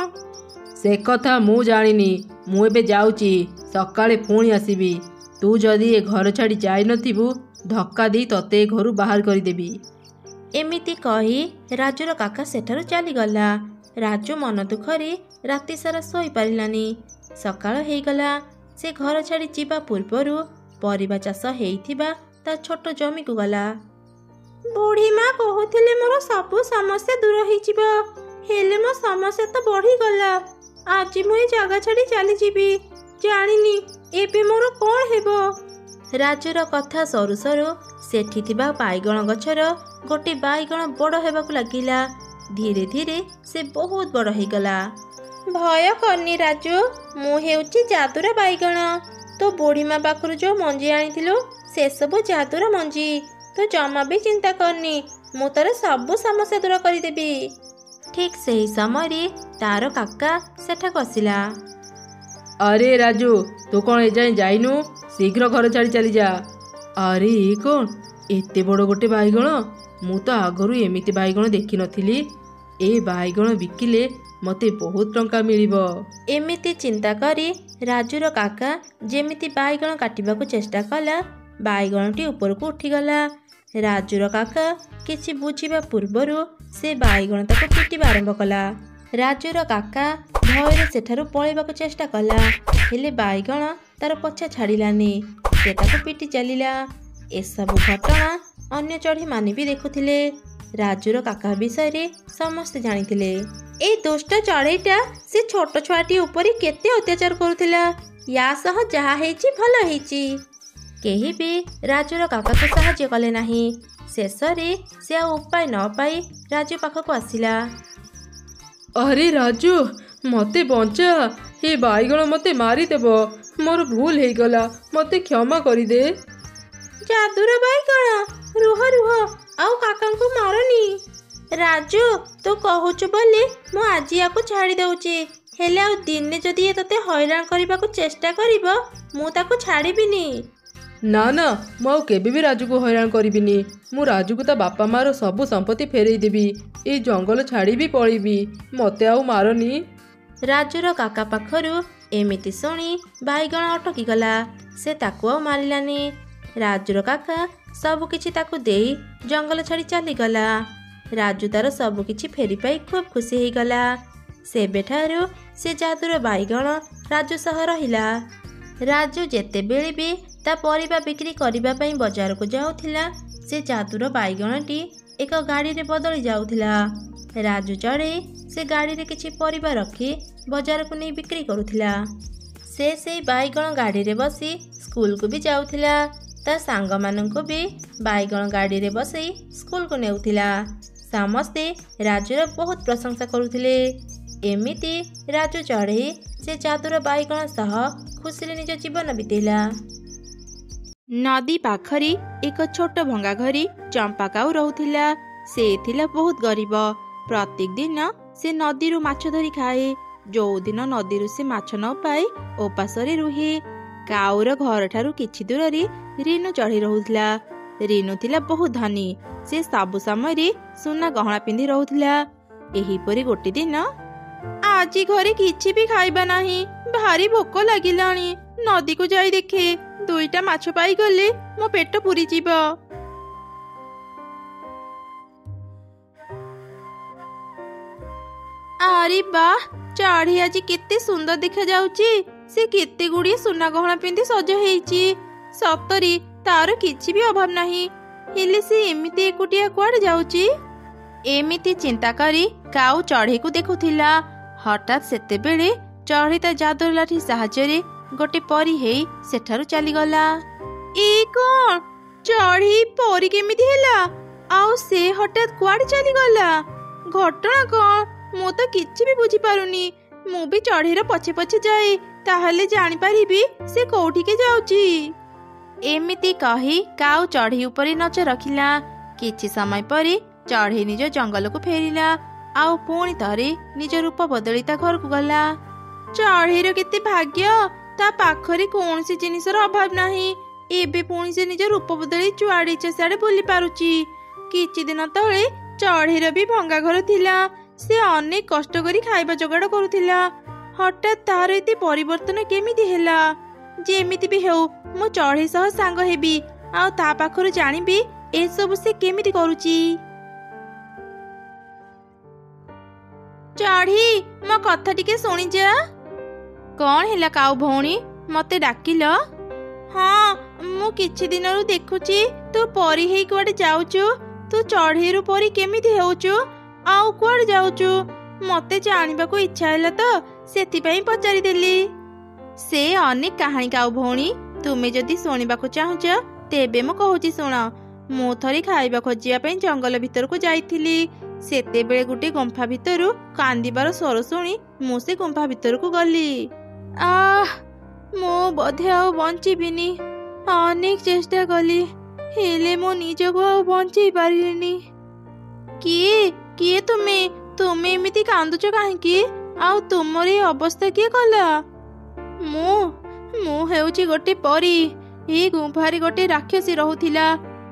ସେ କଥା ମୁଁ ଜାଣିନି। ମୁଁ ଏବେ ଯାଉଛି, ସକାଳେ ପୁଣି ଆସିବି। ତୁ ଯଦି ଏ ଘର ଛାଡ଼ି ଯାଇନଥିବୁ, ଧକ୍କା ଦେଇ ତତେ ଏ ଘରୁ ବାହାର କରିଦେବି। ଏମିତି କହି ରାଜୁର କାକା ସେଠାରୁ ଚାଲିଗଲା। ରାଜୁ ମନ ଦୁଃଖରେ ରାତି ସାରା ଶୋଇପାରିଲାନି। ସକାଳ ହେଇଗଲା। ସେ ଘର ଛାଡ଼ି ଯିବା ପୂର୍ବରୁ ପରିବା ଚାଷ ହେଇଥିବା ତା ଛୋଟ ଜମିକୁ ଗଲା। ବୁଢ଼ୀମା କହୁଥିଲେ ମୋର ସବୁ ସମସ୍ୟା ଦୂର ହେଇଯିବ, ହେଲେ ମୋ ସମସ୍ୟା ତ ବଢ଼ିଗଲା। ଆଜି ମୁଁ ଏ ଜାଗା ଛାଡ଼ି ଚାଲିଯିବି। ଜାଣିନି ଏବେ ମୋର କ'ଣ ହେବ। ରାଜୁର କଥା ସରୁ ସରୁ ସେଠି ଥିବା ବାଇଗଣ ଗଛର ଗୋଟିଏ ବାଇଗଣ ବଡ଼ ହେବାକୁ ଲାଗିଲା। ଧୀରେ ଧୀରେ ସେ ବହୁତ ବଡ଼ ହେଇଗଲା। ଭୟ କରନି ରାଜୁ, ମୁଁ ହେଉଛି ଯାଦୁର ବାଇଗଣ। ତୋ ବୁଢ଼ୀମା ପାଖରୁ ଯୋଉ ମଞ୍ଜି ଆଣିଥିଲୁ ସେସବୁ ଯାଦୁର ମଞ୍ଜି। ତୁ ଜମା ବି ଚିନ୍ତା କରନି, ମୁଁ ତୋର ସବୁ ସମସ୍ୟା ଦୂର କରିଦେବି। ଠିକ୍ ସେହି ସମୟରେ ତାର କାକା ସେଠାକୁ ଆସିଲା। ଆରେ ରାଜୁ, ତୁ କ'ଣ ଏଯାଏଁ ଯାଇନୁ? ଶୀଘ୍ର ଘର ଛାଡ଼ି ଚାଲିଯା। ଆରେ ଏ କ'ଣ ଏତେ ବଡ଼ ଗୋଟେ ବାଇଗଣ? ମୁଁ ତ ଆଗରୁ ଏମିତି ବାଇଗଣ ଦେଖିନଥିଲି। ଏ ବାଇଗଣ ବିକିଲେ ମୋତେ ବହୁତ ଟଙ୍କା ମିଳିବ। ଏମିତି ଚିନ୍ତା କରି ରାଜୁର କାକା ଯେମିତି ବାଇଗଣ କାଟିବାକୁ ଚେଷ୍ଟା କଲା, ବାଇଗଣଟି ଉପରକୁ ଉଠିଗଲା। ରାଜୁର କାକା କିଛି ବୁଝିବା ପୂର୍ବରୁ ସେ ବାଇଗଣ ତାକୁ ପିଟିବା ଆରମ୍ଭ କଲା। ରାଜୁର କାକା ଭୟରେ ସେଠାରୁ ପଳେଇବାକୁ ଚେଷ୍ଟା କଲା, ହେଲେ ବାଇଗଣ ତାର ପଛା ଛାଡ଼ିଲାନି। ସେ ତାକୁ ପିଟି ଚାଲିଲା। ଏସବୁ ଘଟଣା ଅନ୍ୟ ଚଢ଼େଇମାନେ ବି ଦେଖୁଥିଲେ। ରାଜୁର କାକା ବିଷୟରେ ସମସ୍ତେ ଜାଣିଥିଲେ। ଏଇ ଦୁଷ୍ଟ ଚଢ଼େଇଟା ସେ ଛୋଟ ଛୁଆଟି ଉପରେ କେତେ ଅତ୍ୟାଚାର କରୁଥିଲା। ୟା ସହ ଯାହା ହେଇଛି ଭଲ ହେଇଛି। କେହି ବି ରାଜୁର କାକାକୁ ସାହାଯ୍ୟ କଲେ ନାହିଁ। ଶେଷରେ ସେ ଆଉ ଉପାୟ ନ ପାଇ ରାଜୁ ପାଖକୁ ଆସିଲା। ଆରେ ରାଜୁ, ମୋତେ ବଞ୍ଚା। ଏ ବାଇଗଣ ମୋତେ ମାରିଦେବ। ମୋର ଭୁଲ ହେଇଗଲା, ମୋତେ କ୍ଷମା କରିଦେ। ଯାଦୁର ବାଇଗଣ, ରୁହ ରୁହ, ଆଉ କାକାଙ୍କୁ ମାରନି। ରାଜୁ, ତୁ କହୁଛୁ ବୋଲି ମୁଁ ଆଜି ୟାକୁ ଛାଡ଼ି ଦେଉଛି, ହେଲେ ଆଉ ଦିନେ ଯଦି ଏ ତତେ ହଇରାଣ କରିବାକୁ ଚେଷ୍ଟା କରିବ, ମୁଁ ତାକୁ ଛାଡ଼ିବିନି। ନା ନା, ମୁଁ ଆଉ କେବେ ବି ରାଜୁକୁ ହଇରାଣ କରିବିନି। ମୁଁ ରାଜୁକୁ ତା ବାପା ମାର ସବୁ ସମ୍ପତ୍ତି ଫେରେଇ ଦେବି। ଏଇ ଜଙ୍ଗଲ ଛାଡ଼ି ବି ପଳେଇବି। ମୋତେ ଆଉ ମାରନି। ରାଜୁର କାକା ପାଖରୁ ଏମିତି ଶୁଣି ବାଇଗଣ ଅଟକିଗଲା। ସେ ତାକୁ ଆଉ ମାରିଲାନି। ରାଜୁର କାକା ସବୁକିଛି ତାକୁ ଦେଇ ଜଙ୍ଗଲ ଛାଡ଼ି ଚାଲିଗଲା। ରାଜୁ ତାର ସବୁକିଛି ଫେରି ପାଇ ଖୁବ୍ ଖୁସି ହେଇଗଲା। ସେବେଠାରୁ ସେ ଯାଦୁର ବାଇଗଣ ରାଜୁ ସହ ରହିଲା। ରାଜୁ ଯେତେବେଳେ ବି ତା ପରିବା ବିକ୍ରି କରିବା ପାଇଁ ବଜାରକୁ ଯାଉଥିଲା, ସେ ଯାଦୁର ବାଇଗଣଟି ଏକ ଗାଡ଼ିରେ ବଦଳି ଯାଉଥିଲା। ରାଜୁ ଚଢ଼େଇ ସେ ଗାଡ଼ିରେ କିଛି ପରିବା ରଖି ବଜାରକୁ ନେଇ ବିକ୍ରି କରୁଥିଲା। ସେ ସେଇ ବାଇଗଣ ଗାଡ଼ିରେ ବସି ସ୍କୁଲକୁ ବି ଯାଉଥିଲା। ତା ସାଙ୍ଗମାନଙ୍କୁ ବି ବାଇଗଣ ଗାଡ଼ିରେ ବସେଇ ସ୍କୁଲକୁ ନେଉଥିଲା। ସମସ୍ତେ ରାଜୁର ବହୁତ ପ୍ରଶଂସା କରୁଥିଲେ। ଏମିତି ରାଜୁ ଚଢ଼େଇ ସେ ଯାଦୁର ବାଇଗଣ ସହ ଖୁସିରେ ନିଜ ଜୀବନ ବିତେଇଲା। ନଦୀ ପାଖରେ ଏକ ଛୋଟ ଭଙ୍ଗା ଘରେ ଚମ୍ପା କାଉ ରହୁଥିଲା। ସେ ଥିଲା ବହୁତ ଗରିବ। ପ୍ରତ୍ୟେକ ଦିନ ସେ ନଦୀରୁ ମାଛ ଧରି ଖାଏ। ଯୋଉଦିନ ନଦୀରୁ ସେ ମାଛ ନ ପାଏ, ଉପାସରେ ରୁହେ। କାଉର ଘରଠାରୁ କିଛି ଦୂରରେ ରିନୁ ଚଢ଼େଇ ରହୁଥିଲା। ରିନୁ ଥିଲା ବହୁତ ଧନୀ। ସେ ସବୁ ସମୟରେ ସୁନା ଗହଣା ପିନ୍ଧି ରହୁଥିଲା। ଏହିପରି ଗୋଟେ ଦିନ, ଆଜି ଘରେ କିଛି ବି ଖାଇବା ନାହିଁ, ଭାରି ଭୋକ ଲାଗିଲାଣି। ନଦୀକୁ ଯାଇ ଦେଖେ, 2ଟା ମାଛ ପାଇଗଲେ ମୋ ପେଟ ପୁରିଯିବ। ଆରେ ବାଃ, ଚଢ଼େଇ ଆଜି କେତେ ସୁନ୍ଦର ଦେଖାଯାଉଛି। ସେ କେତେ ଗୁଡ଼ିଏ ସୁନା ଗହଣା ପିନ୍ଧି ସଜ ହେଇଛି। ସତରେ ତାର କିଛି ବି ଅଭାବ ନାହିଁ। ହେଲେ ସେ ଏମିତି ଏକୁଟିଆ କୁଆଡ଼େ ଯାଉଛି? ଏମିତି ଚିନ୍ତା କରି କାଉ ଚଢ଼େଇକୁ ଦେଖୁଥିଲା। ହଠାତ୍ ସେତେବେଳେ ଚଢ଼େଇ ତା ଯାଦୁର ଲାଠି ସାହାଯ୍ୟରେ ଗୋଟେ ପରି ହେଇ ସେଠାରୁ ଚାଲିଗଲା। ଏ କଣ? ଚଢ଼େଇ ପରି କେମିତି ହେଲା? ଆଉ ସେ ହଠାତ୍ କୁଆଡ଼େ ଚାଲିଗଲା? ଘଟଣା କଣ? ମୁଁ ତ କିଛି ବି ବୁଝିପାରୁନି। ମୁଁ ବି ଚଢ଼େଇର ପଛେ ପଛେ ଯାଏ, ତାହେଲେ ଜାଣିପାରିବି ସେ କୋଉଠିକି ଯାଉଛି। ଏମିତି କହି କାଉ ଚଢ଼େଇ ଉପରେ ନଜର ରଖିଲା। କିଛି ସମୟ ପରେ ଚଢ଼େଇ ନିଜ ଜଙ୍ଗଲକୁ ଫେରିଲା ଆଉ ପୁଣି ଥରେ ନିଜ ରୂପ ବଦଳି ତା ଘରକୁ ଗଲା। ଚଢ଼େଇର କେତେ ଭାଗ୍ୟ, ତା ପାଖରେ କୌଣସି ଜିନିଷର ଅଭାବ ନାହିଁ। ଏବେ ପୁଣି ସେ ନିଜ ରୂପ ବଦଳି ଯୁଆଡ଼େ ଇଚ୍ଛା ସିଆଡ଼େ ବୁଲି ପାରୁଛି। କିଛି ଦିନ ତଳେ ଚଢ଼େଇର ବି ଭଙ୍ଗା ଘର ଥିଲା। ସେ ଅନେକ କଷ୍ଟ କରି ଖାଇବା ଯୋଗାଡ଼ କରୁଥିଲା। ହଠାତ୍ ତାର ଏତେ ପରିବର୍ତ୍ତନ କେମିତି ହେଲା? ଯେମିତି ବି ହେଉ ମୁଁ ଚଢ଼େଇ ସହ ସାଙ୍ଗ ହେବି ଆଉ ତା ପାଖରୁ ଜାଣିବି ଏସବୁ ସେ କେମିତି କରୁଛି। ଚଢ଼େଇ, ମୋ କଥା ଟିକେ ଶୁଣିଯା। କଣ ହେଲା କାଉ ଭଉଣୀ, ମତେ ଡାକିଲ? ହଁ, ମୁଁ କିଛି ଦିନରୁ ଦେଖୁଛି ତୁ ପରି ହେଇ କୁଆଡ଼େ ଯାଉଛୁ। ତୁ ଚଢ଼େଇରୁ ପରି କେମିତି ହେଉଛୁ ଆଉ କୁଆଡ଼େ ଯାଉଛୁ? ମତେ ଜାଣିବାକୁ ଇଚ୍ଛା ହେଲା ତ ସେଥିପାଇଁ ପଚାରିଦେଲି। ସେ ଅନେକ କାହାଣୀ କାଉ ଭଉଣୀ, ତୁମେ ଯଦି ଶୁଣିବାକୁ ଚାହୁଁଛ ତେବେ ମୁଁ କହୁଛି ଶୁଣ। ମୁଁ ଥରେ ଖାଇବା ଖୋଜିବା ପାଇଁ ଜଙ୍ଗଲ ଭିତରକୁ ଯାଇଥିଲି। ସେତେବେଳେ ଗୋଟେ ଗୁମ୍ଫା ଭିତରୁ କାନ୍ଦିବାର ସ୍ୱର ଶୁଣି ମୁଁ ସେ ଗୁମ୍ଫା ଭିତରକୁ ଗଲି। ମୁଁ ବୋଧେ ଆଉ ବଞ୍ଚିବିନି। ଅନେକ ଚେଷ୍ଟା କଲି, ହେଲେ ମୁଁ ନିଜକୁ ଆଉ ବଞ୍ଚେଇ ପାରିଲିନି। କିଏ ତୁମେ? ତୁମେ ଏମିତି କାନ୍ଦୁଛ କାହିଁକି? ଆଉ ତୁମର ଏ ଅବସ୍ଥା କିଏ କଲା? ମୁଁ ହେଉଛି ଗୋଟେ ପରୀ। ଏ ଗୁମ୍ଫାରେ ଗୋଟେ ରାକ୍ଷସୀ ରହୁଥିଲା।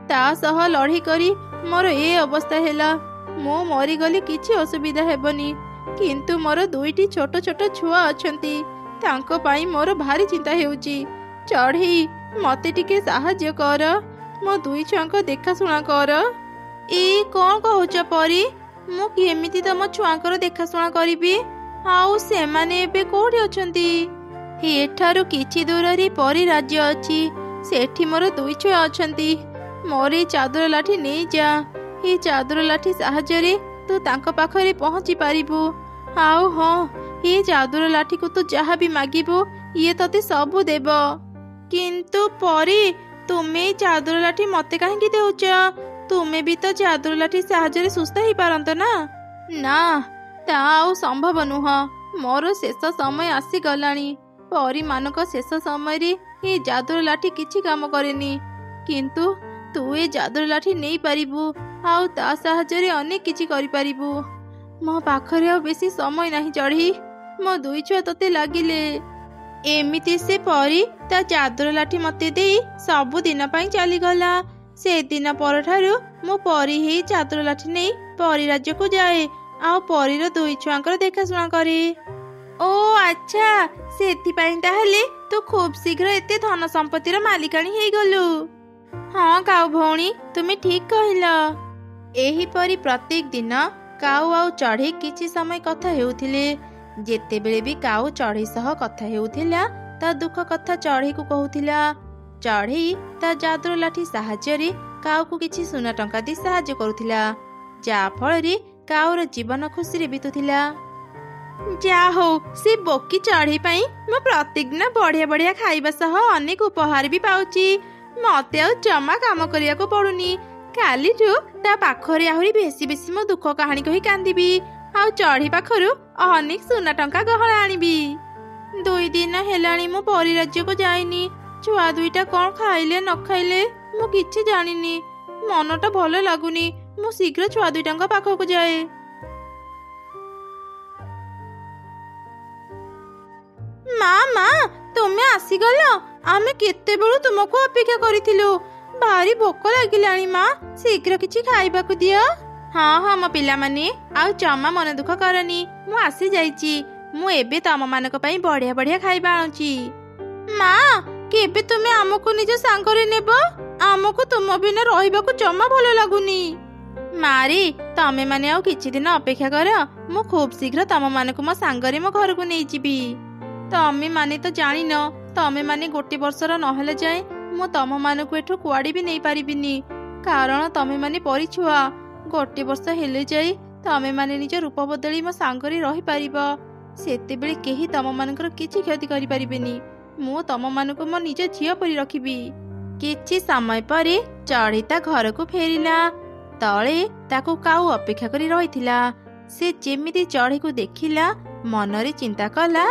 ତା ସହ ଲଢ଼େଇ କରି ମୋର ଏ ଅବସ୍ଥା ହେଲା। ମୁଁ ମରିଗଲି କିଛି ଅସୁବିଧା ହେବନି, କିନ୍ତୁ ମୋର 2ଟି ଛୋଟ ଛୋଟ ଛୁଆ ଅଛନ୍ତି। ତାଙ୍କ ପାଇଁ ମୋର ଭାରି ଚିନ୍ତା ହେଉଛି। ଚଢ଼େଇ, ମତେ ଟିକେ ସାହାଯ୍ୟ କର। ମୋ 2 ଛୁଆଙ୍କ ଦେଖାଶୁଣା କର। କଣ କହୁଛ ପରୀ? ମୁଁ କେମିତି ତମ ଛୁଆଙ୍କର ଦେଖାଶୁଣା କରିବି? ଆଉ ସେମାନେ ଏବେ କୋଉଠି ଅଛନ୍ତି? ଏଠାରୁ କିଛି ଦୂରରେ ପରୀ ରାଜ୍ୟ ଅଛି। ସେଠି ମୋର 2 ଛୁଆ ଅଛନ୍ତି। ମୋର ଏ ଚାଦର ଲାଠି ନେଇଯା। ଏ ଚାଦର ଲାଠି ସାହାଯ୍ୟରେ ତୁ ତାଙ୍କ ପାଖରେ ପହଞ୍ଚି ପାରିବୁ। ଆଉ ହଁ, ଏ ଚାଦର ଲାଠିକୁ ତୁ ଯାହା ବି ମାଗିବୁ ଇଏ ତତେ ସବୁ ଦେବ। କିନ୍ତୁ ପରୀ, ତୁମେ ଏ ଚାଦର ଲାଠି ମତେ କାହିଁକି ଦେଉଛ? ତୁମେ ବି ତ ଚାଦର ଲାଠି ସାହାଯ୍ୟରେ ସୁସ୍ଥ ହେଇପାରନ୍ତ ନା? ନା, ତା ଆଉ ସମ୍ଭବ ନୁହଁ। ମୋର ଶେଷ ସମୟ ଆସିଗଲାଣି। ପରୀମାନଙ୍କ ଶେଷ ସମୟରେ ଏ ଚାଦର ଲାଠି କିଛି କାମ କରେନି। କିନ୍ତୁ ତୁ ଏ ଚାଦର ଲାଠି ନେଇପାରିବୁ ଆଉ ତା ସାହାଯ୍ୟରେ ଅନେକ କିଛି କରିପାରିବୁ। ମୋ ପାଖରେ ଆଉ ବେଶୀ ସମୟ ନାହିଁ ଚଢ଼େଇ। ମୋ 2 ଛୁଆ ତତେ ଲାଗିଲେ। ଏମିତି ସେ ପରୀ ତା ଚାଦର ଲାଠି ମତେ ଦେଇ ସବୁଦିନ ପାଇଁ ଚାଲିଗଲା। ସେଦିନ ପରଠାରୁ ମୁଁ ପରୀ ହେଇ ଚାଦର ଲାଠି ନେଇ ପରୀ ରାଜ୍ୟକୁ ଯାଏ ଆଉ ପରୀର 2 ଛୁଆଙ୍କର ଦେଖାଶୁଣା କରେ। ଓ ଆଚ୍ଛା, ସେଥିପାଇଁ ତାହେଲେ ତୁ ଖୁବ୍ ଶୀଘ୍ର ଏତେ ଧନ ସମ୍ପତ୍ତିର ମାଲିକାଣୀ ହେଇଗଲୁ। ହଁ କାଉ ଭଉଣୀ, ତୁମେ ଠିକ୍ କହିଲ। ଏହିପରି ପ୍ରତ୍ୟେକ ଦିନ କାଉ ଆଉ ଚଢ଼େଇ କିଛି ସମୟ କଥା ହେଉଥିଲେ। ଯେତେବେଳେ ବି କାଉ ଚଢ଼େଇ ସହ କଥା ହେଉଥିଲା ତା ଦୁଃଖ କଥା ଚଢ଼େଇକୁ କହୁଥିଲା। ଚଢ଼େଇ ତା ଯାଦୁର ଲାଠି ସାହାଯ୍ୟରେ କାଉକୁ କିଛି ସୁନା ଟଙ୍କା ଦେଇ ସାହାଯ୍ୟ କରୁଥିଲା, ଯାହା ଫଳରେ କାଉର ଜୀବନ ଖୁସିରେ ବିତୁଥିଲା। ଯାହା ହଉ, ସେ ବୋକି ଚଢ଼େଇ ପାଇଁ ମୁଁ ପ୍ରତ୍ୟେକ ଦିନ ବଢ଼ିଆ ବଢ଼ିଆ ଖାଇବା ସହ ଅନେକ ଉପହାର ବି ପାଉଛି। ମତେ ଆଉ ଜମା କାମ କରିବାକୁ ପଡୁନି। କାଲିଠୁ ତା ପାଖରେ ଆହୁରି ବେଶୀ ବେଶୀ ମୋ ଦୁଃଖ କାହାଣୀ କହି କାନ୍ଦିବି ଆଉ ଚଢ଼େଇ ପାଖରୁ ଅନେକ ସୁନା ଟଙ୍କା ଗହଣା ଆଣିବି। 2 ଦିନ ହେଲାଣି ମୁଁ ପରୀ ରାଜ୍ୟକୁ ଯାଇନି। ଛୁଆ 2ଟା କଣ ଖାଇଲେ ନ ଖାଇଲେ ମୁଁ କିଛି ଜାଣିନି। ମନଟା ଭଲ ଲାଗୁନି। ମୁଁ ଶୀଘ୍ର ଛୁଆ 2ଟାଙ୍କ ପାଖକୁ ଯାଏ। ମା, ତୁମେ ଆସିଗଲ? ଆମେ କେତେବେଳୁ ତୁମକୁ ଅପେକ୍ଷା କରିଥିଲୁ। ଭାରି ଭୋକ ଲାଗିଲାଣି ମା, ଶୀଘ୍ର କିଛି ଖାଇବାକୁ ଦିଅ। ହଁ ମୋ ପିଲାମାନେ, ଆଉ ଜମା ମନ ଦୁଃଖ କରନି। ମୁଁ ଆସି ଯାଇଛି। ମୁଁ ଏବେ ତମମାନଙ୍କ ପାଇଁ ବଢିଆ ବଢିଆ ଖାଇବା ଆଣୁଛି। ମା, କେବେ ତୁମେ ଆମକୁ ନିଜ ସାଙ୍ଗରେ ନେବ? ଆମକୁ ତୁମ ବିନା ରହିବାକୁ ଜମା ଭଲ ଲାଗୁନି। ମାରି ତମେ ମାନେ ଆଉ କିଛି ଦିନ ଅପେକ୍ଷା କର, ମୁଁ ଖୁବ୍ ଶୀଘ୍ର ତମ ମାନଙ୍କୁ ମୋ ସାଙ୍ଗରେ ମୋ ଘରକୁ ନେଇଯିବି। ତମେ ମାନେ ତ ଜାଣିନ, ତମେ ମାନେ 1 ବର୍ଷର ନହେଲେ ଯାଏ ମୁଁ ତମ ମାନଙ୍କୁ ଏଠୁ କୁଆଡେ ବି ନେଇପାରିବିନି, କାରଣ ତମେ ମାନେ ପରିଛୁଆ। 1 ବର୍ଷ ହେଲେ ଯାଇ ତମେ ମାନେ ନିଜ ରୂପ ବଦଳି ମୋ ସାଙ୍ଗରେ ରହିପାରିବ। ସେତେବେଳେ କେହି ତମ ମାନଙ୍କର କିଛି କ୍ଷତି କରିପାରିବେନି। ମୁଁ ତମ ମାନଙ୍କୁ ମୋ ନିଜ ଝିଅ ପରି ରଖିବି। କିଛି ସମୟ ପରେ ଚଢ଼େଇ ତା ଘରକୁ ଫେରିଲା। ତଳେ ତାକୁ କାଉ ଅପେକ୍ଷା କରି ରହିଥିଲା। ସେ ଯେମିତି ଚଢ଼େଇକୁ ଦେଖିଲା, ମନରେ ଚିନ୍ତା କଲା,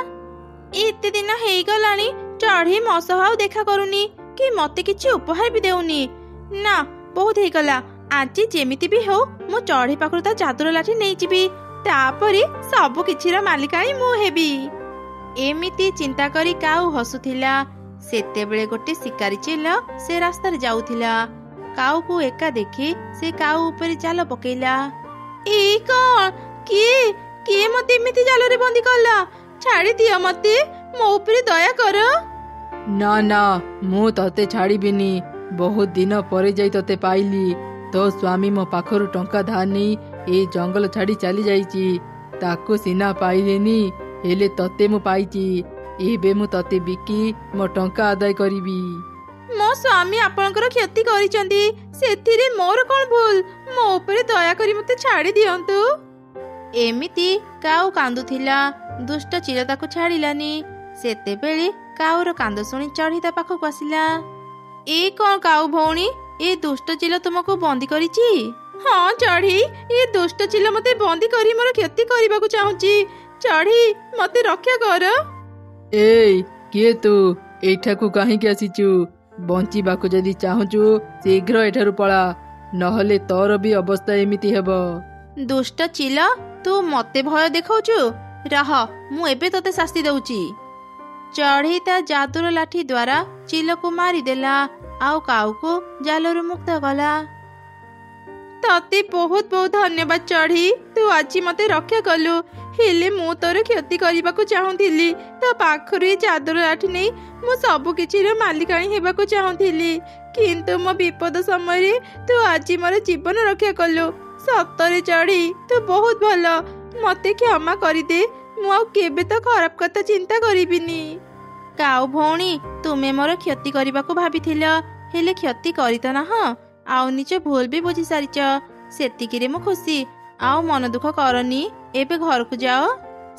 ଏତେ ଦିନ ହେଇଗଲାଣି ଚଢ଼େଇ ମୋ ସହ ଆଉ ଦେଖା କରୁନି କି ମତେ କିଛି ଉପହାର ବି ଦେଉନି। ନା, ବହୁତ ହେଇଗଲା। ଆଜି ଯେମିତି ବି ହଉ ମୁଁ ଚଢ଼େଇ ପାଖରୁ ତା ଯାଦୁର ଲାଠି ନେଇଯିବି, ତାପରେ ସବୁ କିଛିର ମାଲିକାଣୀ ମୁଁ ହେବି। ଏମିତି ଚିନ୍ତା କରି କାଉ ହସୁଥିଲା। ସେତେବେଳେ ଗୋଟେ ଶିକାରୀ ଚିଲ ସେ ରାସ୍ତାରେ ଯାଉଥିଲା। କାଉକୁ ଏକା ଦେଖି ସେ କାଉ ଉପରେ ଜାଲ ପକେଇଲା। ଏଇ କଣ? କିଏ ମତେ ଏମିତି ଜାଲରେ ବନ୍ଦୀ କଲା? ଛାଡ଼ି ଦିଅ ମତେ, ମୋ ଉପରେ ଦୟା କର। ନା ନା, ମୁଁ ତତେ ଛାଡ଼ିବିନି। ବହୁତ ଦିନ ପରେ ଯାଇ ତତେ ପାଇଲି। ତୋ ସ୍ୱାମୀ ମୋ ପାଖରୁ ଟଙ୍କା ଧାର ନେଇ ଏ ଜଙ୍ଗଲ ଛାଡ଼ି ଚାଲି ଯାଇଛି। ତାକୁ ସିନା ପାଇଲେନି, ହେଲେ ତତେ ମୁଁ ପାଇଛି। ଏବେ ମୁଁ ତତେ ବିକି ମୋ ଟଙ୍କା ଆଦାୟ କରିବି। ମୋ ସ୍ୱାମୀ ଆପଣଙ୍କର କ୍ଷତି କରିଛନ୍ତି, ସେଥିରେ ମୋର କଣ ଭୁଲ? ମୋ ଉପରେ ଦୟାକରି ମତେ ଛାଡ଼ି ଦିଅନ୍ତୁ। ଏମିତି କାଉ କାନ୍ଦୁଥିଲା। ଦୁଷ୍ଟ ଚିଲ ତାକୁ ଛାଡ଼ିଲାନି। ସେତେବେଳେ କାଉର କାନ୍ଦ ଶୁଣି ଚଢ଼େଇ ତା ପାଖକୁ ଆସିଲା। ଏ କଣ କାଉ ଭଉଣୀ, ଏ ଦୁଷ୍ଟ ଚିଲ ତୁମକୁ ବନ୍ଦୀ କରିଛି? ହଁ ଚଢ଼େଇ, ଏ ଦୁଷ୍ଟ ଚିଲ ମତେ ବନ୍ଦୀ କରି ମୋର କ୍ଷତି କରିବାକୁ ଚାହୁଁଛି। ଚଢ଼େଇ, ମତେ ରକ୍ଷା କର। ଏଇ, କିଏ ତୁ? ଏଇଠାକୁ କାହିଁକି ଆସିଛୁ? ବଞ୍ଚିବାକୁ ଯଦି ଚାହୁଁଛୁ ଶୀଘ୍ର ଏଠାରୁ ପଳା, ନହେଲେ ତୋର ବି ଅବସ୍ଥା ଏମିତି ହେବ। ଦୁଷ୍ଟ ଚିଲ, ତୁ ମତେ ଭୟ ଦେଖାଉଛୁ? ରହ, ମୁଁ ଏବେ ତତେ ଶାସ୍ତି ଦଉଛି। ଚଢ଼େଇ ତା ଯାଦୁର ଲାଠି ଦ୍ୱାରା ଚିଲକୁ ମାରିଦେଲା, ଆଉ କାଉକୁ ଜାଲରୁ ମୁକ୍ତ କଲା। ତତେ ବହୁତ ବହୁତ ଧନ୍ୟବାଦ ଚଢ଼େଇ, ତୁ ଆଜି ମତେ ରକ୍ଷା କଲୁ। ହେଲେ ମୁଁ ତୋର କ୍ଷତି କରିବାକୁ ଚାହୁଁଥିଲି। ତୋ ପାଖରୁ ଏ ଯାଦୁର ଲାଠି ନେଇ ମୁଁ ସବୁ କିଛିର ମାଲିକାଣୀ ହେବାକୁ ଚାହୁଁଥିଲି, କିନ୍ତୁ ମୋ ବିପଦ ସମୟରେ ତୁ ଆଜି ମୋର ଜୀବନ ରକ୍ଷା କଲୁ। ସତରେ ଚଢ଼େଇ, ତୁ ବହୁତ ଭଲ। ମତେ କ୍ଷମା କରିଦେ, ମୁଁ ଆଉ କେବେ ତ ଖରାପ କଥା ଚିନ୍ତା କରିବିନି। କାଉ ଭଉଣୀ, ତୁମେ ମୋର କ୍ଷତି କରିବାକୁ ଭାବିଥିଲ, ହେଲେ କ୍ଷତି କରିତ ନାହଁ, ଆଉ ନିଜ ଭୁଲ ବି ବୁଝି ସାରିଛ। ସେତିକିରେ ମୁଁ ଖୁସି। ଆଉ ମନ ଦୁଃଖ କରନି, ଏବେ ଘରକୁ ଯାଅ।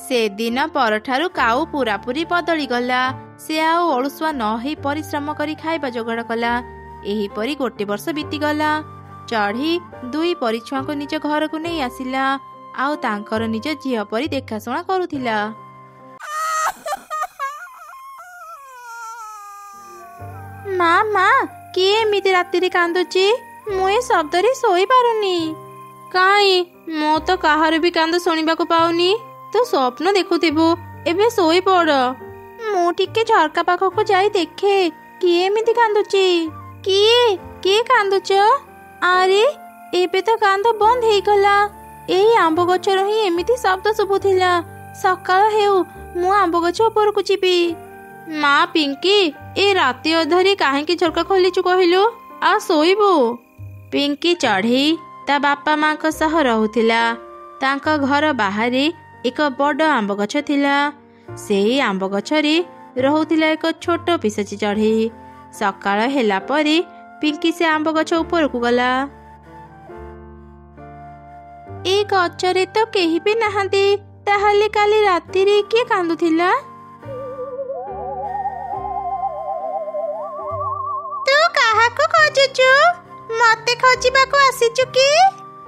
ସେଦିନ ପରଠାରୁ କାଉ ପୁରାପୁରି ବଦଳିଗଲା। ସେ ଆଉ ଅଳସୁଆ ନ ହେଇ ପରିଶ୍ରମ କରି ଖାଇବା ଯୋଗାଡ଼ କଲା। ଏହିପରି 1 ବର୍ଷ ବିତିଗଲା। ଚଢ଼େଇ 2 ପରିଛୁଆଙ୍କୁ ନିଜ ଘରକୁ ନେଇ ଆସିଲା, ଆଉ ତାଙ୍କର ନିଜ ଝିଅ ପରି ଦେଖାଶୁଣା କରୁଥିଲା। ମା, କିଏ ଏମିତି ରାତିରେ କାନ୍ଦୁଛି? ମୁଁ ଏ ଶବ୍ଦରେ ଶୋଇପାରୁନି। କାହିଁ, ମୁଁ ତ କାହାର ବି କାନ୍ଦ ଶୁଣିବାକୁ ପାଉନି। ତୁ ସ୍ୱପ୍ନ ଦେଖୁଥିବୁ, ଏବେ ଶୋଇପଡ଼। ମୁଁ ଟିକେ ଝରକା ପାଖକୁ ଯାଇ ଦେଖେ, କିଏ ଏମିତି କାନ୍ଦୁଛି। କିଏ କାନ୍ଦୁଛ? ଆରେ, ଏବେ ତ କାନ୍ଦ ବନ୍ଦ ହେଇଗଲା। ଏଇ ଆମ୍ବ ଗଛରୁ ହିଁ ଏମିତି ଶବ୍ଦ ଶୁଭୁଥିଲା। ସକାଳ ହେଉ, ମୁଁ ଆମ୍ବ ଗଛ ଉପରକୁ ଯିବି। ମା ପିଙ୍କି, ଏ ରାତି ଅଧରେ କାହିଁକି ଝରକା ଖୋଲିଛୁ କହିଲୁ? ଆ ଶୋଇବୁ। ପିଙ୍କି ଚଢ଼େଇ ତା ବାପା ମାଙ୍କ ସହ ରହୁଥିଲା। ତାଙ୍କ ଘର ବାହାରେ ଏକ ବଡ଼ ଆମ୍ବ ଗଛ ଥିଲା। ସେହି ଆମ୍ବ ଗଛରେ ରହୁଥିଲା ଏକ ଛୋଟ ପିଶାଚି ଚଢ଼େଇ। ସକାଳ ହେଲା ପରେ ପିଙ୍କି ସେ ଆମ୍ବ ଗଛ ଉପରକୁ ଗଲା। ଏ ଗଛରେ ତ କେହି ବି ନାହାନ୍ତି, ତାହେଲେ କାଲି ରାତିରେ କିଏ କାନ୍ଦୁଥିଲା? ତୁ କାହାକୁ ଖୋଜୁଛୁ? ମତେ ଖୋଜିବାକୁ ଆସିଛୁ କି?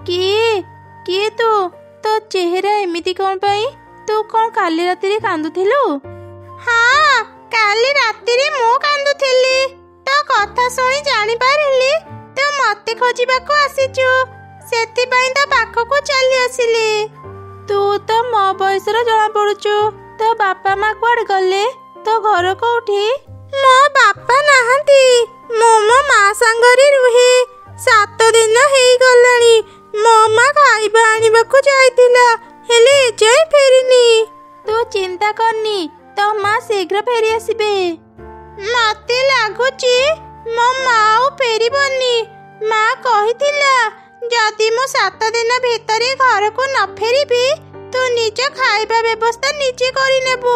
କିଏ ତୁ? ତୋ ଚେହେରା ଏମିତି କଣ ପାଇଁ? ତୁ କଣ କାଲି ରାତିରେ କାନ୍ଦୁଥିଲୁ? ହଁ, କାଲି ରାତିରେ ମୁଁ କାନ୍ଦୁଥିଲି। ତୋ କଥା ଶୁଣି ଜାଣିପାରିଲି ତୁ ମତେ ଖୋଜିବାକୁ ଆସିଛୁ, ସେଥିପାଇଁ ତୋ ପାଖକୁ ଚାଲି ଆସିଲି। ତୁ ତ ମୋ ବୟସର ଜଣା ପଡୁଛୁ। ତୋ ବାପା ମା କୁଆଡେ ଗଲେ? ତୋ ଘର କୋଉଠି? ମୋ ବାପା ନାହାନ୍ତି, ମୁଁ ମୋ ମା ସାଙ୍ଗରେ ରୁହେ। 7 ଦିନ ହେଇଗଲାଣି। ମୋ ମା ଖାଇବା ଆଣିବାକୁ ଯାଇଥିଲା, ହେଲେ ଏଯାଏଁ ଫେରିନି। ତୁ ଚିନ୍ତା କରନି, ତୋ ମା ଶୀଘ୍ର ଫେରି ଆସିବେ। ମତେ ଲାଗୁଛି ମୋ ମା ଆଉ ଫେରିବନି। ମା କହିଥିଲା ଯଦି ମୁଁ 7 ଦିନ ଭିତରେ ଘରକୁ ନ ଫେରିବି ତୁ ନିଜ ଖାଇବା ବ୍ୟବସ୍ଥା ନିଜେ କରିନେବୁ।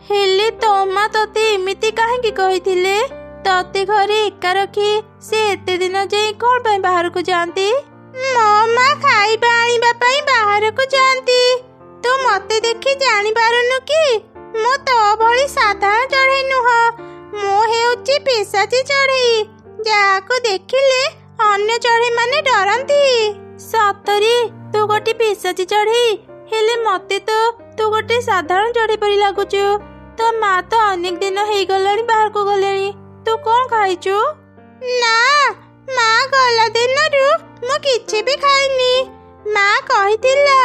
ହେଲେ ତୋ ମା ତତେ ଏମିତି କାହିଁକି କହିଥିଲେ? ତତେ ଘରେ ଏକା ରଖି ସେ ଏତେ ଦିନ ଯାଇ କଣ ପାଇଁ ବାହାରକୁ ଯାଆନ୍ତି? ମୋ ମା ଖାଇବା ଆଣିବା ପାଇଁ ବାହାରକୁ ଯାଆନ୍ତି। ତୁ ମତେ ଦେଖି ଜାଣିପାରୁନୁ କି ମୁଁ ତୋ ଭଳି ସାଧାରଣ ଚଢ଼େଇ ନୁହଁ। ମୁଁ ହେଉଛି ପିଶାଚି ଚଢ଼େଇ, ଯାହାକୁ ଦେଖିଲେ ଅନ୍ୟ ଚଢ଼େଇ ମାନେ ଡରନ୍ତି। ସତରେ ତୁ ଗୋଟେ ପିଶାଚି ଚଢ଼େଇ? ହେଲେ ମତେ ତ ତୁ ଗୋଟେ ସାଧାରଣ ଚଢ଼େଇ ପରି ଲାଗୁଛୁ। ତୋ ମା ତ ଅନେକ ଦିନ ହେଇଗଲାଣି ବାହାରକୁ ଗଲେଣି। ତୁ କଣ ଖାଇଛୁ? ନା, ମା ଗଲା ଦିନରୁ ମୁଁ କିଛି ବି ଖାଇନି। ମା କହିଥିଲା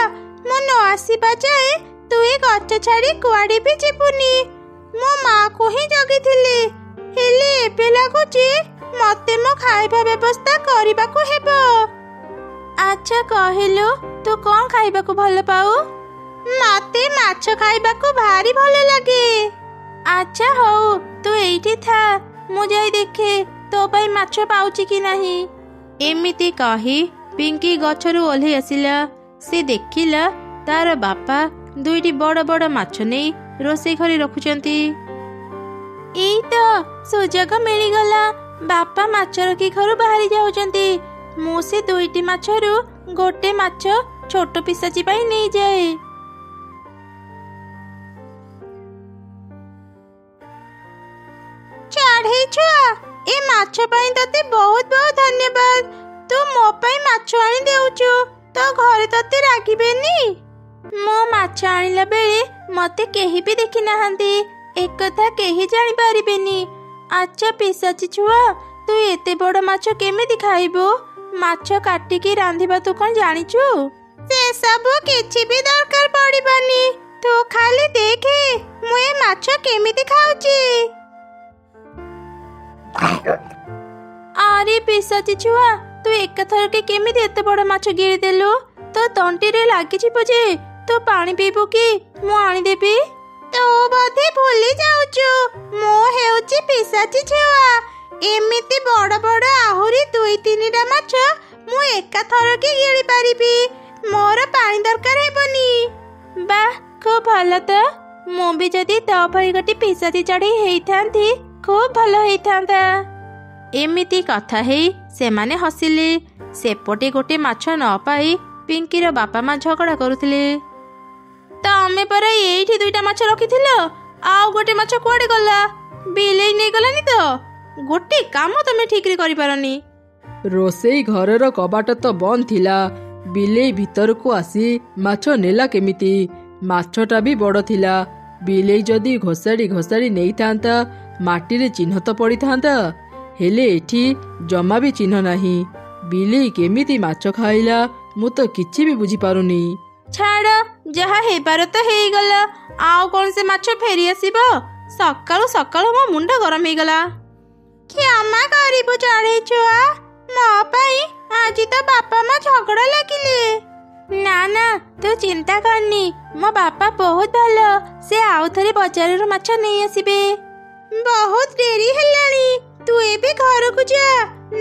ମୁଁ ନ ଆସିବା ଯାଏ ତୁ ଏ ଗଛ ଛାଡ଼ି କୁଆଡ଼େ ବି ଯିବୁନି। ମୋ ମାକୁ ହିଁ ଜଗିଥିଲି। ହେଲେ ଏବେ ଲାଗୁଛି ମତେ ମୋ ଖାଇବା ବ୍ୟବସ୍ଥା କରିବାକୁ ହେବ। ଆଚ୍ଛା କହିଲୁ, ତୁ କଣ ଖାଇବାକୁ ଭଲ ପାଉ? ମତେ ମାଛ ଖାଇବାକୁ ଭାରି ଭଲ ଲାଗେ। ଆଚ୍ଛା ହଉ, ତୁ ଏଇଠି ଥା, ମୁଁ ଯାଇ ଦେଖେ ତୋ ପାଇଁ ମାଛ ପାଉଛି କି ନାହିଁ। ଏମିତି କହି ପିଙ୍କି ଗଛରୁ ଓହ୍ଲେଇ ଆସିଲା। ସେ ଦେଖିଲା ତାର ବାପା 2ଟି ବଡ଼ ବଡ଼ ମାଛ ନେଇ ରୋଷେଇ ଘରେ ରଖୁଛନ୍ତି। ଏଇ ତ ସୁଯୋଗ ମିଳିଗଲା। ବାପା ମାଛ ରଖି ଘରୁ ବାହାରି ଯାଉଛନ୍ତି। ମୁଁ ସେ 2ଟି ମାଛରୁ ଗୋଟେ ମାଛ ଛୋଟ ପିଶାଚି ପାଇଁ ନେଇଯାଏ। ଚଢ଼େଇ ଛୁଆ, ଏ ମାଛ ପାଇଁ ତତେ ବହୁତ ବହୁତ ଧନ୍ୟବାଦ। ତୁ ମୋ ପାଇଁ ମାଛ ଆଣି ଦେଉଛୁ। ତୋ ଘରେ ତତେ ରାଗିବେନି? ମୁଁ ମାଛ ଆଣିଲା ବେଳେ ମତେ କେହି ବି ଦେଖି ନାହାନ୍ତି। ଏକଥା କେହି ଜାଣିପାରିବେନି। ଆଚ୍ଛା ପିଶାଚି ଛୁଆ, ତୁ ଏତେ ବଡ଼ ମାଛ କେମିତି ଖାଇବୁ? ମାଛ କାଟିକି ରାନ୍ଧିବା ତୁ କଣ ଜାଣିଛୁ? ସେସବୁ କିଛି ବି ଦରକାର ପଡ଼ିବନି। ତୁ ଖାଲି ଦେଖେ ମୁଁ ଏ ମାଛ କେମିତି ଖାଉଛି। ଆରେ ପିଶାଚି ଛୁଆ, ତୁ ଏକାଥରକେ କେମିତି ଏତେ ବଡ଼ ମାଛ ଗିଳିଦେଲୁ? ତୋ ତଣ୍ଟିରେ ଲାଗିଯିବ ଯେ। ତୁ ପାଣି ପିଇବୁ କି? ମୁଁ ଆଣିଦେବି। ତୁ ବୋଧେ ଭୁଲି ଯାଉଛୁ, ମୁଁ ହେଉଛି ପିଶାଚି ଛୁଆ। ଏମିତି ବଡ଼ ବଡ଼ ଆହୁରି 2-3ଟା ମାଛ ମୁଁ ଏକାଥରକେ ଗିଳି ପାରିବି। ମୋର ପାଣି ଦରକାର ହେବନି। ବାଃ, ଖୁବ୍ ଭଲ ତ। ମୁଁ ବି ଯଦି ତୋ ଭଳି ଗୋଟେ ପିଶାଚି ଚଢ଼େଇ ହେଇଥାନ୍ତି ଖୁବ୍ ଭଲ ହେଇଥାନ୍ତା। ଏମିତି କଥା ହେଇ ସେମାନେ ହସିଲେ। ସେପଟେ ଗୋଟେ ମାଛ ନ ପାଇ ପିଙ୍କିର ବାପା ମା ଝଗଡ଼ା କରୁଥିଲେ। ତମେ ପରା ଏଇଠି 2ଟା ମାଛ ରଖିଥିଲ, ଆଉ ଗୋଟେ ମାଛ କୁଆଡ଼େ ଗଲା? ବିଲେଇ ନେଇଗଲାନି ତ? ଗୋଟେ କାମ ତମେ ଠିକରେ କରିପାରନି। ରୋଷେଇ ଘରର କବାଟ ତ ବନ୍ଦ ଥିଲା। ବିଲେଇ ଭିତରକୁ ଆସି ମାଛ ନେଲା କେମିତି? ମାଛଟା ବି ବଡ଼ ଥିଲା। ବିଲେଇ ଯଦି ଘୋଷାଡ଼ି ଘୋଷାଡ଼ି ନେଇଥାନ୍ତା ମାଟିରେ ଚିହ୍ନ ତ ପଡ଼ିଥାନ୍ତା। ହେଲେ ଏଠି ଜମା ବି ଚିହ୍ନ ନାହିଁ। ବିଲେଇ କେମିତି ମାଛ ଖାଇଲା ମୁଁ ତ କିଛି ବି ବୁଝିପାରୁନି। ଛାଡ଼, ଯାହା ହେବାର ତ ହେଇଗଲା। ଆଉ କଣ ସେ ମାଛ ଫେରି ଆସିବ? ସକାଳୁ ସକାଳୁ ମୋ ମୁଣ୍ଡ ଗରମ ହେଇଗଲା। କ୍ଷମା କରିବୁ ଚଢ଼େଇ ଛୁଆ, ମୋ ପାଇଁ ଆଜି ତ ବାପା ମା ଝଗଡ଼ା ଲାଗିଲେ। ନା ନା, ତୁ ଚିନ୍ତା କରନି। ମୋ ବାପା ବହୁତ ଭଲ। ସେ ଆଉ ଥରେ ବଜାରରୁ ମାଛ ନେଇ ଆସିବେ। ବହୁତ ଡେରି ହେଲାଣି, ତୁ ଏବେ ଘରକୁ ଯା,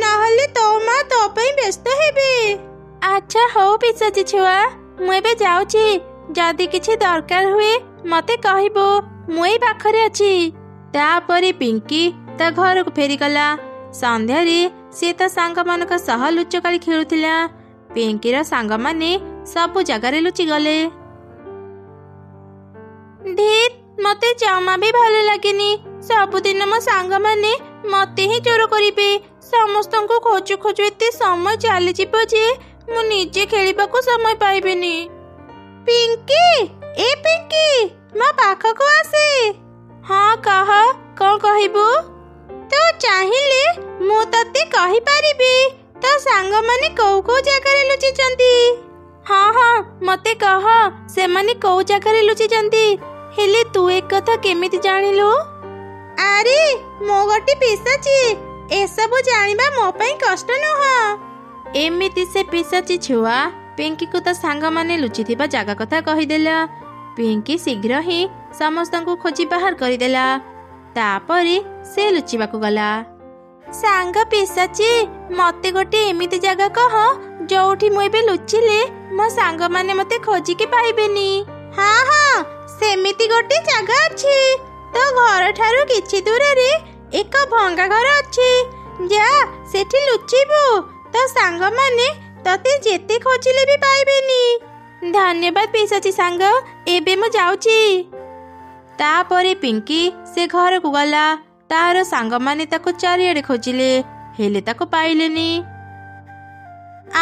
ନହେଲେ ତୋ ମା ତୋ ପାଇଁ ବ୍ୟସ୍ତ ହେବେ। ଆଚ୍ଛା ହଉ ପିଶାଚି ଛୁଆ, ମୁଁ ଏବେ ଯାଉଛି। ଯଦି କିଛି ଦରକାର ହୁଏ ମତେ କହିବୁ, ମୁଁ ଏଇ ପାଖରେ ଅଛି। ତାପରେ ପିଙ୍କି ତା ଘରକୁ ଫେରିଗଲା। ସନ୍ଧ୍ୟାରେ ସେ ତା ସାଙ୍ଗମାନଙ୍କ ସହ ଲୁଚକାଳି ଖେଳୁଥିଲା। ପିଙ୍କିର ସାଙ୍ଗମାନେ ସବୁ ଜାଗାରେ ଲୁଚିଗଲେ। ଢିତ୍, ମତେ ଜମା ବି ଭଲ ଲାଗେନି। ସବୁଦିନ ମୋ ସାଙ୍ଗମାନେ ମତେ ହିଁ ଚୋର କରିବେ। ସମସ୍ତଙ୍କୁ ଖୋଜୁ ଖୋଜୁ ଏତେ ସମୟ ଚାଲିଯିବ ଯେ ମୁଁ ନିଜେ ଖେଳିବାକୁ ସମୟ ପାଇବିନି। ପିଙ୍କି, ଏ ପିଙ୍କି, ମୋ ପାଖକୁ ଆସେ। ହଁ କହ, କଣ କହିବୁ? ତୁ ଚାହିଁଲେ ମୁଁ ତତେ କହିପାରିବି ତୋ ସାଙ୍ଗମାନେ କୋଉ କୋଉ ଜାଗାରେ ଲୁଚିଛନ୍ତି। ହଁ ହଁ, ମତେ କହ ସେମାନେ କୋଉ ଜାଗାରେ ଲୁଚିଛନ୍ତି। ହେଲେ ତୁ ଏକଥା କେମିତି ଜାଣିଲୁ? ଆରେ ମୁଁ ଗୋଟେ ପିଶାଚି, ଏସବୁ ଜାଣିବା ମୋ ପାଇଁ କଷ୍ଟ ନୁହଁ। ଏମିତି ସେ ପିଶାଚି ଛୁଆ ପିଙ୍କିକୁ ତା ସାଙ୍ଗମାନେ ଲୁଚିଥିବା ଜାଗା କଥା କହିଦେଲା। ପିଙ୍କି ଶୀଘ୍ର ହିଁ ସମସ୍ତଙ୍କୁ ଖୋଜି ବାହାର କରିଦେଲା। ତାପରେ ସେ ଲୁଚିବାକୁ ଗଲା। ସାଙ୍ଗ ପିଶାଚି, ମତେ ଗୋଟେ ଏମିତି ଜାଗା କହ ଯୋଉଠି ମୁଁ ଏବେ ଲୁଚିଲେ ମୋ ସାଙ୍ଗମାନେ ମତେ ଖୋଜିକି ପାଇବେନି। ହଁ ହଁ, ସେମିତି ଗୋଟେ ଜାଗା ଅଛି। ତୋ ଘର ଠାରୁ କିଛି ଦୂରରେ ଏକ ଭଙ୍ଗା ଘର ଅଛି। ଯା ସେଠି ଲୁଚିବୁ। ତୋ ସାଙ୍ଗମାନେ ତତେ ଯେତେ ଖୋଜିଲେ ବି ପାଇବେନି। ଧନ୍ୟବାଦ ପିଶାଚୀ ସାଙ୍ଗ, ଏବେ ମୁଁ ଯାଉଛି। ତାପରେ ପିଙ୍କି ସେ ଘରକୁ ଗଲା। ତାର ସାଙ୍ଗମାନେ ତାକୁ ଚାରିଆଡେ ଖୋଜିଲେ, ହେଲେ ତାକୁ ପାଇଲେନି।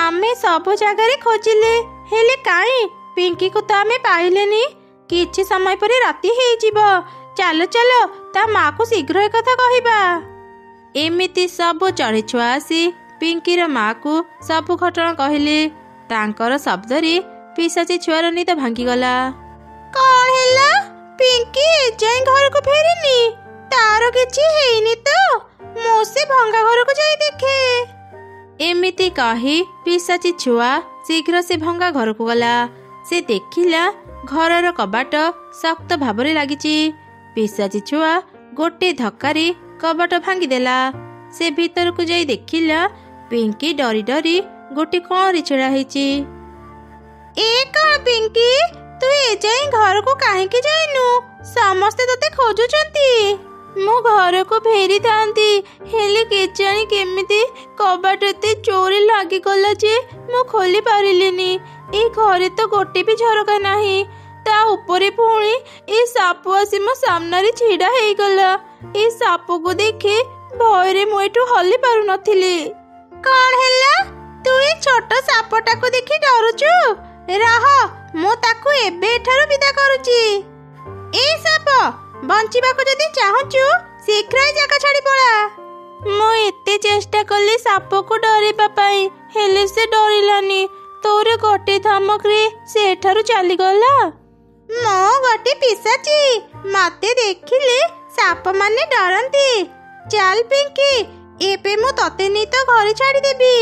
ଆମେ ସବୁ ଜାଗାରେ ଖୋଜିଲେ, ହେଲେ କାହିଁ ପିଙ୍କିକୁ ତ ଆମେ ପାଇଲେନି। କିଛି ସମୟ ପରେ ରାତି ହେଇଯିବ। ଚାଲ ଚାଲ ତା ମାକୁ ଶୀଘ୍ର ଏକଥା କହିବା। ଏମିତି ସବୁ ଚଢ଼େଇଛୁଆ ଆସି ପିଙ୍କିର ମାକୁ ସବୁ ଘଟଣା କହିଲେ। ତାଙ୍କର ଶବ୍ଦରେ ପିଶାଚୀ ଛୁଆର ନିଦ ଭାଙ୍ଗିଗଲା। କଣ ହେଲା? ପିଙ୍କି ଏଯାଏଁ ଘରକୁ ଫେରିନି? ତାର କିଛି ହେଇନି ତ? ମୁଁ ସେ ଭଙ୍ଗା ଘରକୁ ଯାଇ ଦେଖେ। ଏମିତି କହି ପିଶାଚୀ ଛୁଆ ଶୀଘ୍ର ସେ ଭଙ୍ଗା ଘରକୁ ଗଲା। ସେ ଦେଖିଲା ଘରର କବାଟ ଶକ୍ତ ଭାବରେ ଲାଗିଛି। ପିଶାଚୀ ଛୁଆ ଗୋଟେ ଧକ୍କାରେ କବାଟ ଭାଙ୍ଗିଦେଲା। ସେ ଭିତରକୁ ଯାଇ ଦେଖିଲା ପିଙ୍କି ଡରି ଡରି ଗୋଟେ କଣରେ ଛିଡ଼ା ହେଇଛି। ଏ କଣ ପିଙ୍କି, ତୁ ଏଯାଏଁ ଘରକୁ କାହିଁକି ଯାଇନୁ? ସମସ୍ତେ ତତେ ଖୋଜୁଛନ୍ତି। ମୁଁ ଘରକୁ ଫେରିଥାନ୍ତି, ହେଲେ କେଜାଣି କେମିତି କବାଟ ଏତେ ଜୋରେ ଲାଗିଗଲା ଯେ ମୁଁ ଖୋଲି ପାରିଲିନି। ଏ ଘରେ ତ ଗୋଟେ ବି ଝରକା ନାହିଁ। ତା ଉପରେ ପୁଣି ଏ ସାପ ଆସି ମୋ ସାମ୍ନାରେ ଛିଡ଼ା ହେଇଗଲା। ଏ ସାପକୁ ଦେଖି ଭୟରେ ମୁଁ ଏଠୁ ହଲି ପାରୁନଥିଲି। କଣ ହେଲା? ତୁ ଏ ଛୋଟ ସାପଟାକୁ ଦେଖି ଡରୁଛୁ? ରହ, ମୁଁ ତାକୁ ଏବେ ଏଠାରୁ ବିଦା କରୁଛି। ଏ ସାପ, ବଞ୍ଚିବାକୁ ଯଦି ଚାହୁଁଛୁ ଶୀଘ୍ର ଏ ଜାଗା ଛାଡ଼ି ପଳା। ମୁଁ ଏତେ ଚେଷ୍ଟା କଲି ସାପକୁ ଡରେଇବା ପାଇଁ, ହେଲେ ସେ ଡରିଲାନି। ତୋର ଗୋଟେ ଧମକରେ ସେ ଏଠାରୁ ଚାଲିଗଲା। ମୁଁ ଗୋଟେ ପିଶାଚୀ, ମତେ ଦେଖିଲେ ସାପ ମାନେ ଡରନ୍ତି। ଚାଲ ପିଙ୍କି, ଏବେ ମୁଁ ତତେ ନେଇ ତ ଘରେ ଛାଡ଼ିଦେବି।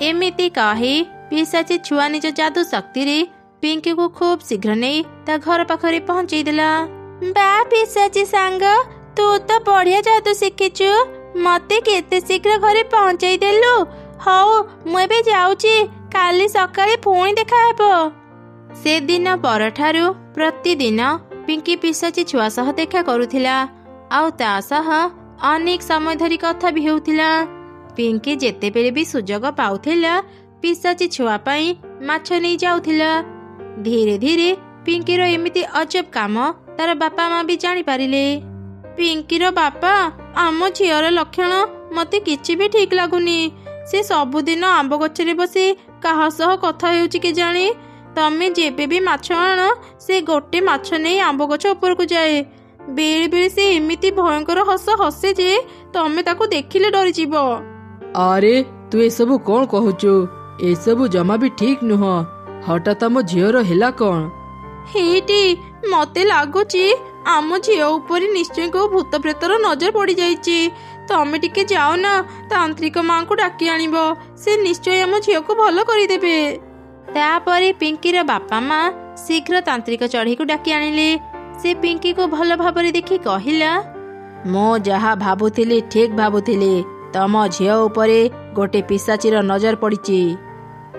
ଏମିତି କହି ପିଶାଚୀ ଛୁଆ ନିଜ ଯାଦୁ ଶକ୍ତିରେ ପିଙ୍କିକୁ ଖୁବ୍ ଶୀଘ୍ର ନେଇ ତା ଘର ପାଖରେ ପହଞ୍ଚେଇ ଦେଲା। ବା ପିଶାଚୀ ସାଙ୍ଗ, ତୁ ତ ବଢିଆ ଯାଦୁ ଶିଖିଛୁ। ମତେ କେତେ ଶୀଘ୍ର ଘରେ ପହଞ୍ଚେଇ ଦେଲୁ। ହଉ, ମୁଁ ଏବେ ଯାଉଛି। କାଲି ସକାଳେ ପୁଣି ଦେଖା ହେବ। ସେଦିନ ପରଠାରୁ ପ୍ରତିଦିନ ପିଙ୍କି ପିଶାଚୀ ଛୁଆ ସହ ଦେଖା କରୁଥିଲା, ଆଉ ତା ସହ ଅନେକ ସମୟ ଧରି କଥା ବି ହେଉଥିଲା। ପିଙ୍କି ଯେତେବେଳେ ବି ସୁଯୋଗ ପାଉଥିଲା ପିଶାଚୀ ଛୁଆ ପାଇଁ ମାଛ ନେଇ ଯାଉଥିଲା। ଧୀରେ ଧୀରେ ପିଙ୍କିର ଏମିତି ଅଜବ କାମ ତାର ବାପା ମା ବି ଜାଣିପାରିଲେ। ପିଙ୍କିର ବାପା, ଆମ ଝିଅର ଲକ୍ଷଣ ମତେ କିଛି ବି ଠିକ ଲାଗୁନି। ସେ ସବୁଦିନ ଆମ୍ବ ଗଛରେ ବସି କାହା ସହ କଥା ହେଉଛି କେଜାଣି। ତମେ ଯେବେ ବି ମାଛ ଆଣ, ସେ ଗୋଟେ ମାଛ ନେଇ ଆମ୍ବ ଗଛ ଉପରକୁ ଯାଏ। ବେଳେ ବେଳେ ସେ ଏମିତି ଭୟଙ୍କର ହସ ହସେ ଯେ ତମେ ତାକୁ ଦେଖିଲେ ଡରିଯିବ। ଆରେ ତୁ ଏସବୁ କଣ କହୁଛୁ? ଏସବୁ ଜମା ବି ଠିକ ନୁହଁ। ହଠାତ୍ ଆମ ଝିଅର ହେଲା କଣ? ହେଇଟି, ମତେ ଲାଗୁଛି ଆମ ଝିଅ ଉପରେ ନିଶ୍ଚୟ କୋଉ ଭୂତ ପ୍ରେତର ନଜର ପଡି ଯାଇଛି। ତମେ ଟିକେ ଯାଅ ନା, ତାନ୍ତ୍ରିକ ମାଙ୍କୁ ଡାକି ଆଣିବ। ସେ ନିଶ୍ଚୟ ଆମ ଝିଅକୁ ଭଲ କରିଦେବେ। ତାପରେ ପିଙ୍କିର ବାପା ମା ଶୀଘ୍ର ତାନ୍ତ୍ରିକ ଚଢ଼େଇକୁ ଡାକି ଆଣିଲେ। ସେ ପିଙ୍କିକୁ ଭଲ ଭାବରେ ଦେଖି କହିଲା, ମୁଁ ଯାହା ଭାବୁଥିଲି ଠିକ ଭାବୁଥିଲି। ତମ ଝିଅ ଉପରେ ଗୋଟେ ପିଶାଚୀର ନଜର ପଡିଛି।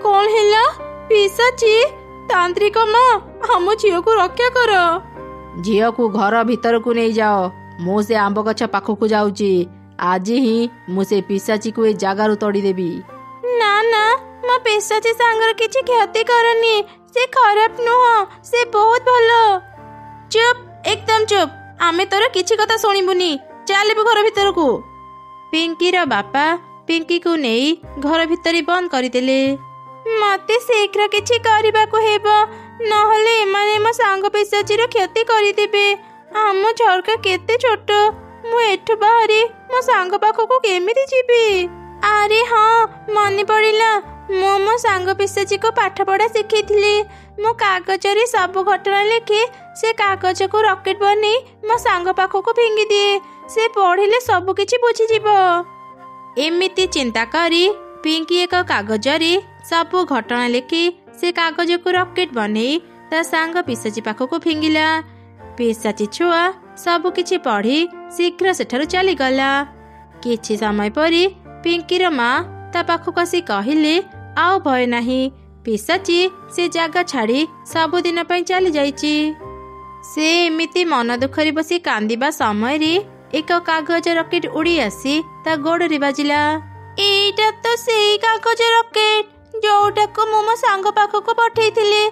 କଣ ହେଲା? ପିଶାଚୀ? ତାନ୍ତ୍ରିକ ମା, ଆମ ଝିଅକୁ ରକ୍ଷା କର। ଝିଅକୁ ଘର ଭିତରକୁ ନେଇଯାଅ। ମୁଁ ସେ ଆମ୍ବ ଗଛ ପାଖକୁ ଯାଉଛି। ଆଜି ହିଁ ମୁଁ ସେ ପିଶାଚୀକୁ ଏ ଜାଗାରୁ ତଡ଼ିଦେବି। ନା ନା, ମୋ ପିଶାଚୀ ସାଙ୍ଗର କିଛି କ୍ଷତି କରନି। ସେ ଖରାପ ନୁହଁ, ସେ ବହୁତ ଭଲ। ଚୁପ୍, ଏକଦମ ଚୁପ୍। ଆମେ ତୋର କିଛି କଥା ଶୁଣିବୁନି। ଚାଲିବୁ ଘର ଭିତରକୁ। ପିଙ୍କିର ବାପା ପିଙ୍କିକୁ ନେଇ ଘର ଭିତରେ ବନ୍ଦ କରିଦେଲେ। ମତେ ଶୀଘ୍ର କିଛି କରିବାକୁ ହେବ, ନହେଲେ ଏମାନେ ମୋ ସାଙ୍ଗ ପିଶାଚୀର କ୍ଷତି କରିଦେବେ। ଆମ ଝରକା କେତେ ଛୋଟ। ମୁଁ ଏଠୁ ବାହାରି ମୋ ସାଙ୍ଗ ପାଖକୁ କେମିତି ଯିବି? ଆରେ ହଁ, ମନେ ପଡ଼ିଲା। ମୁଁ ମୋ ସାଙ୍ଗ ପିଶାଚୀକୁ ପାଠ ପଢ଼ା ଶିଖେଇଥିଲି। ମୁଁ କାଗଜରେ ସବୁ ଘଟଣା ଲେଖି ସେ କାଗଜକୁ ରକେଟ ବନେଇ ମୋ ସାଙ୍ଗ ପାଖକୁ ଫିଙ୍ଗିଦିଏ। ସେ ପଢ଼ିଲେ ସବୁ କିଛି ବୁଝିଯିବ। ଏମିତି ଚିନ୍ତା କରି ପିଙ୍କି ଏକ କାଗଜରେ ସବୁ ଘଟଣା ଲେଖି ସେ କାଗଜକୁ ରକେଟ ବନେଇ ତା ସାଙ୍ଗ ପିଶାଚୀ ପାଖକୁ ଫିଙ୍ଗିଲା। ପିଶାଚୀ ଛୁଆ ସବୁ କିଛି ପଢ଼ି ଶୀଘ୍ର ସେଠାରୁ ଚାଲିଗଲା। କିଛି ସମୟ ପରେ ପିଙ୍କିର ମା ତା ପାଖକୁ ଆସି କହିଲେ, ଆଉ ଭୟ ନାହିଁ। ପିଶାଚି ସେ ଜାଗା ଛାଡ଼ି ସବୁଦିନ ପାଇଁ ଚାଲି ଯାଇଛି। ସେ ଏମିତି ମନ ଦୁଃଖରେ ବସି କାନ୍ଦିବା ସମୟରେ ଏକ କାଗଜ ରକେଟ ଉଡ଼ି ଆସି ତା ଗୋଡ଼ରେ ବାଜିଲା। ଏଇଟା ତ ସେଇ କାଗଜ ରକେଟ ଯୋଉଟାକୁ ମୁଁ ମୋ ସାଙ୍ଗ ପାଖକୁ ପଠେଇଥିଲି।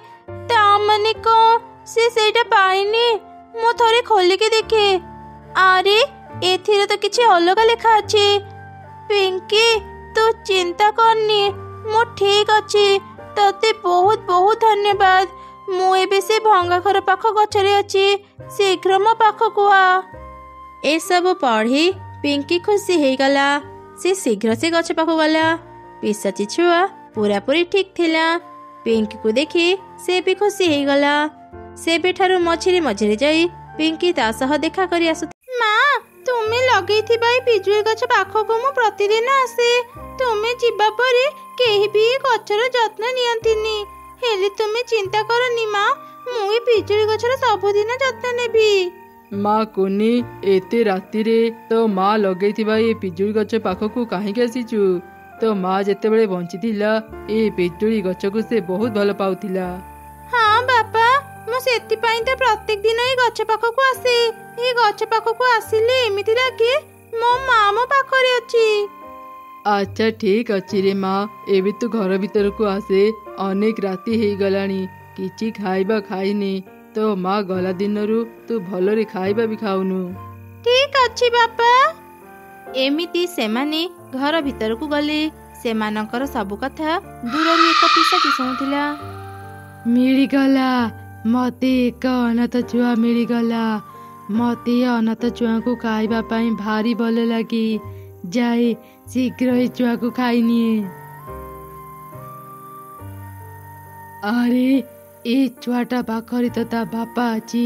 ତା ମାନେ କଣ ସେ ସେଇଟା ପାଇନି? ମୁଁ ଥରେ ଖୋଲିକି ଦେଖେ। ଆରେ ଏଥିରେ ତ କିଛି ଅଲଗା ଲେଖା ଅଛି। ପିଙ୍କି ତୁ ଚିନ୍ତା କରନି, ମୁଁ ଠିକ୍ ଅଛି। ତତେ ବହୁତ ବହୁତ ଧନ୍ୟବାଦ। ମୁଁ ଏବେ ସେ ଭଙ୍ଗା ଘର ପାଖ ଗଛରେ ଅଛି। ଶୀଘ୍ର ମୋ ପାଖକୁ ଆ। ଏସବୁ ପଢ଼ି ପିଙ୍କି ଖୁସି ହେଇଗଲା। ସେ ଶୀଘ୍ର ସେ ଗଛ ପାଖକୁ ଗଲା। ପିଶାଚି ଛୁଆ ପୁରାପୁରି ଠିକ୍ ଥିଲା। ପିଙ୍କିକୁ ଦେଖି ସେ ବି ଖୁସି ହେଇଗଲା। ସେବେଠାରୁ ମଝିରେ ମଝିରେ ଯାଇ ପିଙ୍କି ତା ସହ ଦେଖା କରି ଆସୁଥିଲା। ମା, ତୁମେ ଲଗେଇଥିବା ଏଇ ପିଜୁଳି ଗଛ ପାଖକୁ ମୁଁ ପ୍ରତିଦିନ ଆସେ। ତୁମେ ଯିବା ପରେ କେହି ବି ଏ ଗଛର ଯତ୍ନ ନିଅନ୍ତିନି। ହେଲେ ତୁମେ ଚିନ୍ତା କରନି ମା, ମୁଁ ଏ ପିଜୁଳି ଗଛର ସବୁଦିନ ଯତ୍ନ ନେବି। ମା କୁନି, ଏତେ ରାତିରେ ତୋ ମା ଲଗେଇଥିବା ଏ ପିଜୁଳି ଗଛ ପାଖକୁ କାହିଁକି ଆସିଛୁ? ତୋ ମା ଯେତେବେଳେ ବଞ୍ଚିଥିଲା ଏ ପିଜୁଳି ଗଛକୁ ସେ ବହୁତ ଭଲ ପାଉଥିଲା। ହଁ ବାପା, ମୁଁ ସେଥିପାଇଁ ତ ପ୍ରତ୍ୟେକ ଦିନ ଏଇ ଗଛ ପାଖକୁ ଆସେ। ଏଇ ଗଛ ପାଖକୁ ଆସିଲେ ଏମିତି ଲାଗେ ମୋ ମା ମୋ ପାଖରେ ଅଛି। ଆଚ୍ଛା ଠିକ୍ ଅଛି ରେ ମା, ଏବେ ତୁ ଘର ଭିତରକୁ ଆସେ। ଅନେକ ରାତି ହେଇଗଲାଣି, କିଛି ଖାଇବା ଖାଇନି। ତୋ ମା ଗଲା ଦିନରୁ ତୁ ଭଲରେ ଖାଇବା ବି ଖାଉନୁ। ଠିକ୍ ଅଛି ବାପା। ଏମିତି ସେମାନେ ଘର ଭିତରକୁ ଗଲେ। ସେମାନଙ୍କର ସବୁ କଥା ଦୂରରୁ ଏକ ପିଶାଚି ଶୁଣୁଥିଲା। ମିଳିଗଲା, ମତେ ଏକ ଅନାଥ ଛୁଆ ମିଳିଗଲା। ମତେ ଏ ଅନାଥ ଛୁଆଙ୍କୁ ଖାଇବା ପାଇଁ ଭାରି ଭଲ ଲାଗେ। ଯାଏ ଶୀଘ୍ର ଏ ଛୁଆକୁ ଖାଇନିଏ। ଆରେ ଏ ଛୁଆଟା ପାଖରେ ତ ତା ବାପା ଅଛି।